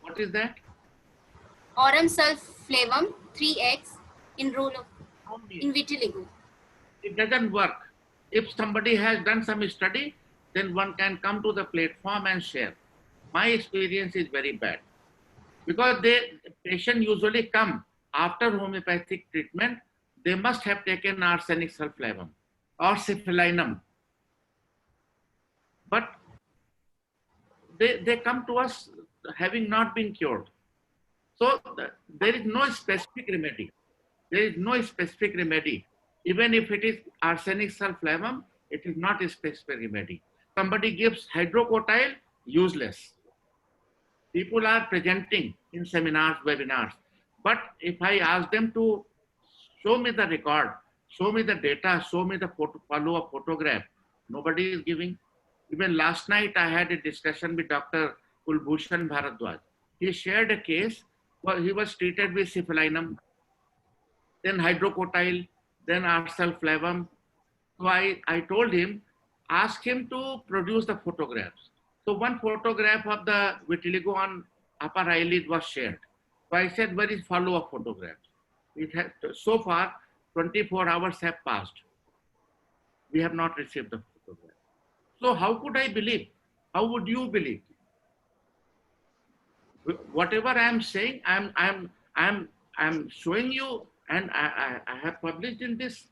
What is that? Aurum sulflavum 3X in role of in vitiligo. it doesn't work. If somebody has done some study, then one can come to the platform and share. My experience is very bad because patient usually come after homeopathic treatment. They must have taken arsenic sulflavum or syphilinum, but they come to us having not been cured. So there is no specific remedy. There is no specific remedy. Even if it is arsenic sulflavum, it is not a specific remedy. Somebody gives hydrocotyle, useless. People are presenting in seminars, webinars. But if I ask them to show me the record, show me the data, show me the follow-up photograph, nobody is giving. Even last night, I had a discussion with Dr. Kulbhushan Bharadwaj. He shared a case where he was treated with syphilinum, then hydrocotyle, then arsulflavum. So I told him, ask him to produce the photographs. So one photograph of the vitiligo on upper eyelid was shared. So I said, where is follow-up photographs? It has, so far, 24 hours have passed. We have not received the photograph. So how could I believe? How would you believe? Whatever I am saying, I'm showing you, and I have published in this.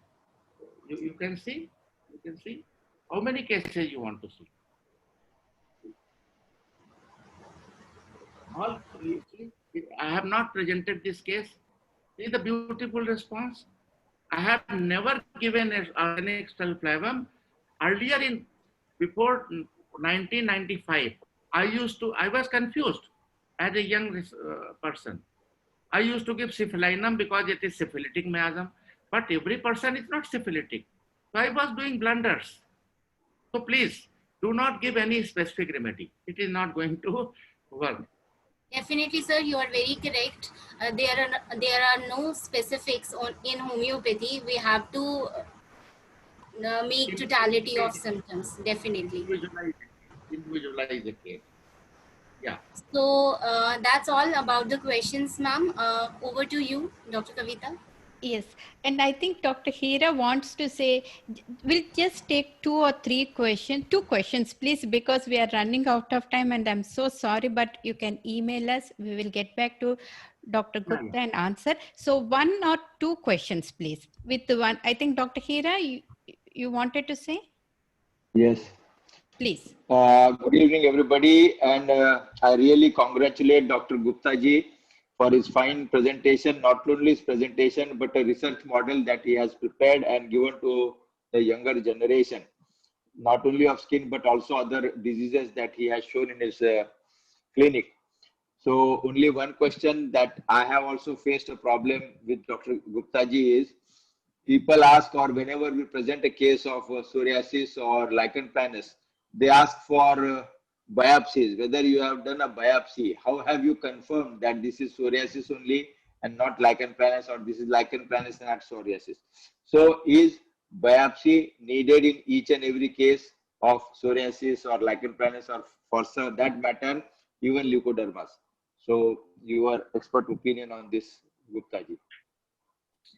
You can see. You can see. How many cases you want to see? All, I have not presented this case. See the beautiful response. I have never given arsenic sulflavum. Earlier before 1995, I was confused as a young person. I used to give syphilinum because it is syphilitic miasm, but every person is not syphilitic. So I was doing blunders. So please do not give any specific remedy. It is not going to work. Definitely, sir, you are very correct. There are no specifics in homeopathy. We have to make totality of symptoms. Definitely. Individualize the case. Yeah. So that's all about the questions, ma'am. Over to you, Dr. Kavitha. Yes, and I think Dr. Hira wants to say, we'll just take two questions, please, because we are running out of time and I'm so sorry, but you can email us. We will get back to Dr. Gupta and answer. So 1 or 2 questions, please. With the one, I think Dr. Hira, you wanted to say? Yes. Please. Good evening, everybody. And I really congratulate Dr. Gupta ji for his fine presentation, not only his presentation, but a research model that he has prepared and given to the younger generation, not only of skin, but also other diseases that he has shown in his clinic. So only one question that I have also faced a problem with Dr. Gupta ji is, people ask, or whenever we present a case of psoriasis or lichen planus, they ask for biopsies, whether you have done a biopsy, how have you confirmed that this is psoriasis only and not lichen planus, or this is lichen planus and not psoriasis. So is biopsy needed in each and every case of psoriasis or lichen planus, or for that matter, even leukodermas? So your expert opinion on this, Gupta ji.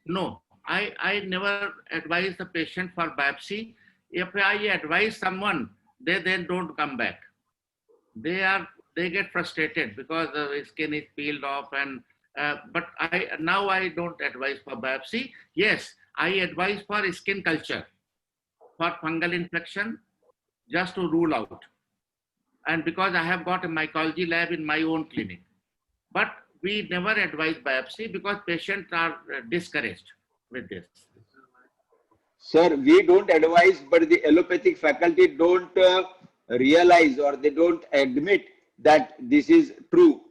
No, I never advise the patient for biopsy. If I advise someone, they then don't come back. They get frustrated because the skin is peeled off, and but now I don't advise for biopsy. Yes, I advise for skin culture for fungal infection, just to rule out. And because I have got a mycology lab in my own clinic, but we never advise biopsy because patients are discouraged with this. Sir, we don't advise, but the allopathic faculty don't realize, or they don't admit that this is true.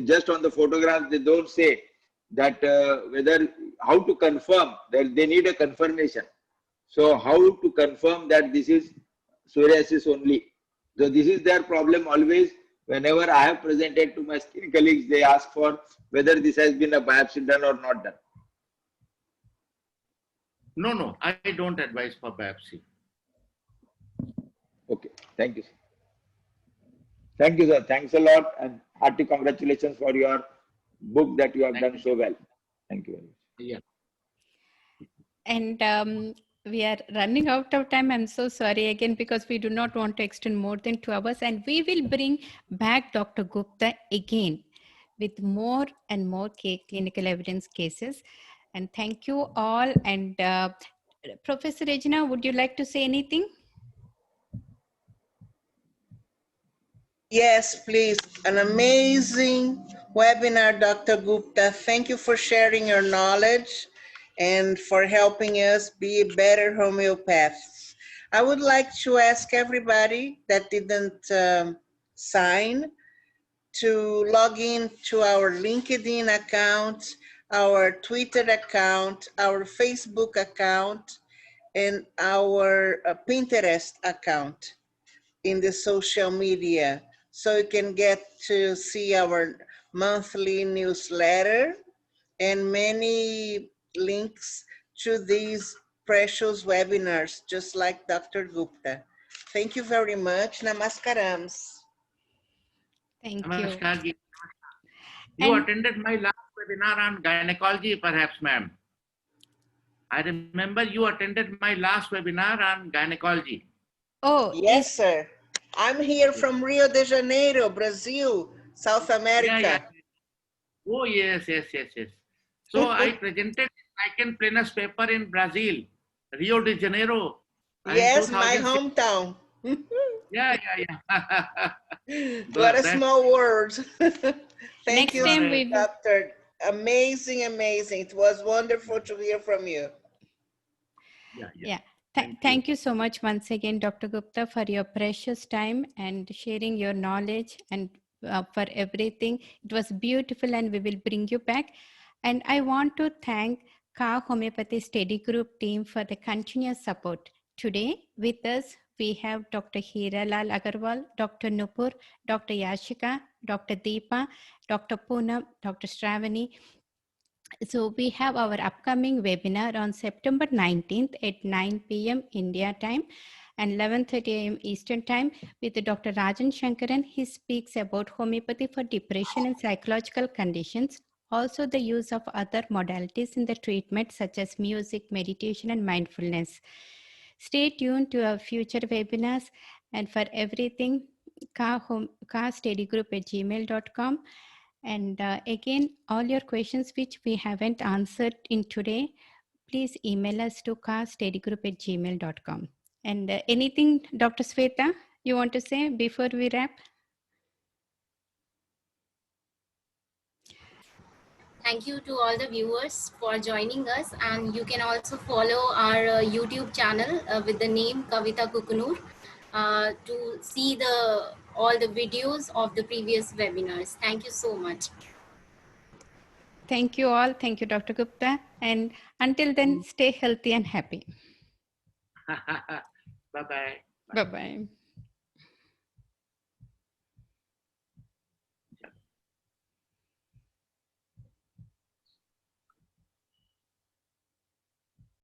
Just on the photographs, they don't say that how to confirm that they need a confirmation. So how to confirm that this is psoriasis only? So this is their problem always. Whenever I have presented to my skin colleagues, they ask for whether this has been a biopsy done or not done. No, I don't advise for biopsy. Okay, thank you, sir. Thank you, sir. Thanks a lot, and hearty congratulations for your book that you have done so well. Thank you very much. Yeah. And we are running out of time. I'm so sorry again, because we do not want to extend more than 2 hours, and we will bring back Dr. Gupta again with more and more clinical evidence cases. And thank you all. And Professor Regina, would you like to say anything? Yes, please. An amazing webinar, Dr. Gupta. Thank you for sharing your knowledge and for helping us be better homeopaths. I would like to ask everybody that didn't sign to log in to our LinkedIn account, our Twitter account, our Facebook account, and our Pinterest account in the social media, so you can get to see our monthly newsletter and many links to these precious webinars, just like Dr. Gupta. Thank you very much. Namaskarams. Thank you. Namaskar ji. You And attended my last webinar on gynecology, perhaps, ma'am. I remember you attended my last webinar on gynecology. oh, Yes, sir. I'm here from Rio de Janeiro, Brazil, South America. Yeah. Oh, yes. So I presented Lichen planus paper in Brazil, Rio de Janeiro. Yes, in my 2006. hometown. Yeah. What a small world. Thank next you, time we will. Doctor. Amazing. It was wonderful to hear from you. Yeah. Thank you so much once again, Dr. Gupta, for your precious time and sharing your knowledge, and for everything. It was beautiful, and we will bring you back. And I want to thank KHA Homeopathy Study Group team for the continuous support. Today with us, we have Dr. Hiralal Agarwal, Dr. Nupur, Dr. Yashika, Dr. Deepa, Dr. Poonam, Dr. Stravani. So we have our upcoming webinar on September 19th at 9 p.m. India time and 11:30 a.m. Eastern time with Dr. Rajan Shankaran. He speaks about homeopathy for depression and psychological conditions. Also the use of other modalities in the treatment such as music, meditation, and mindfulness. Stay tuned to our future webinars, and for everything, kstudygroup@gmail.com. And again, all your questions which we haven't answered in today, please email us to kstudygroup@gmail.com. And anything, Dr. Sweta, you want to say before we wrap? Thank you to all the viewers for joining us, and you can also follow our YouTube channel with the name Kavitha Kukunur to see all the videos of the previous webinars. Thank you so much. Thank you all. Thank you, Dr. Gupta. And until then, stay healthy and happy. Bye-bye. Bye-bye.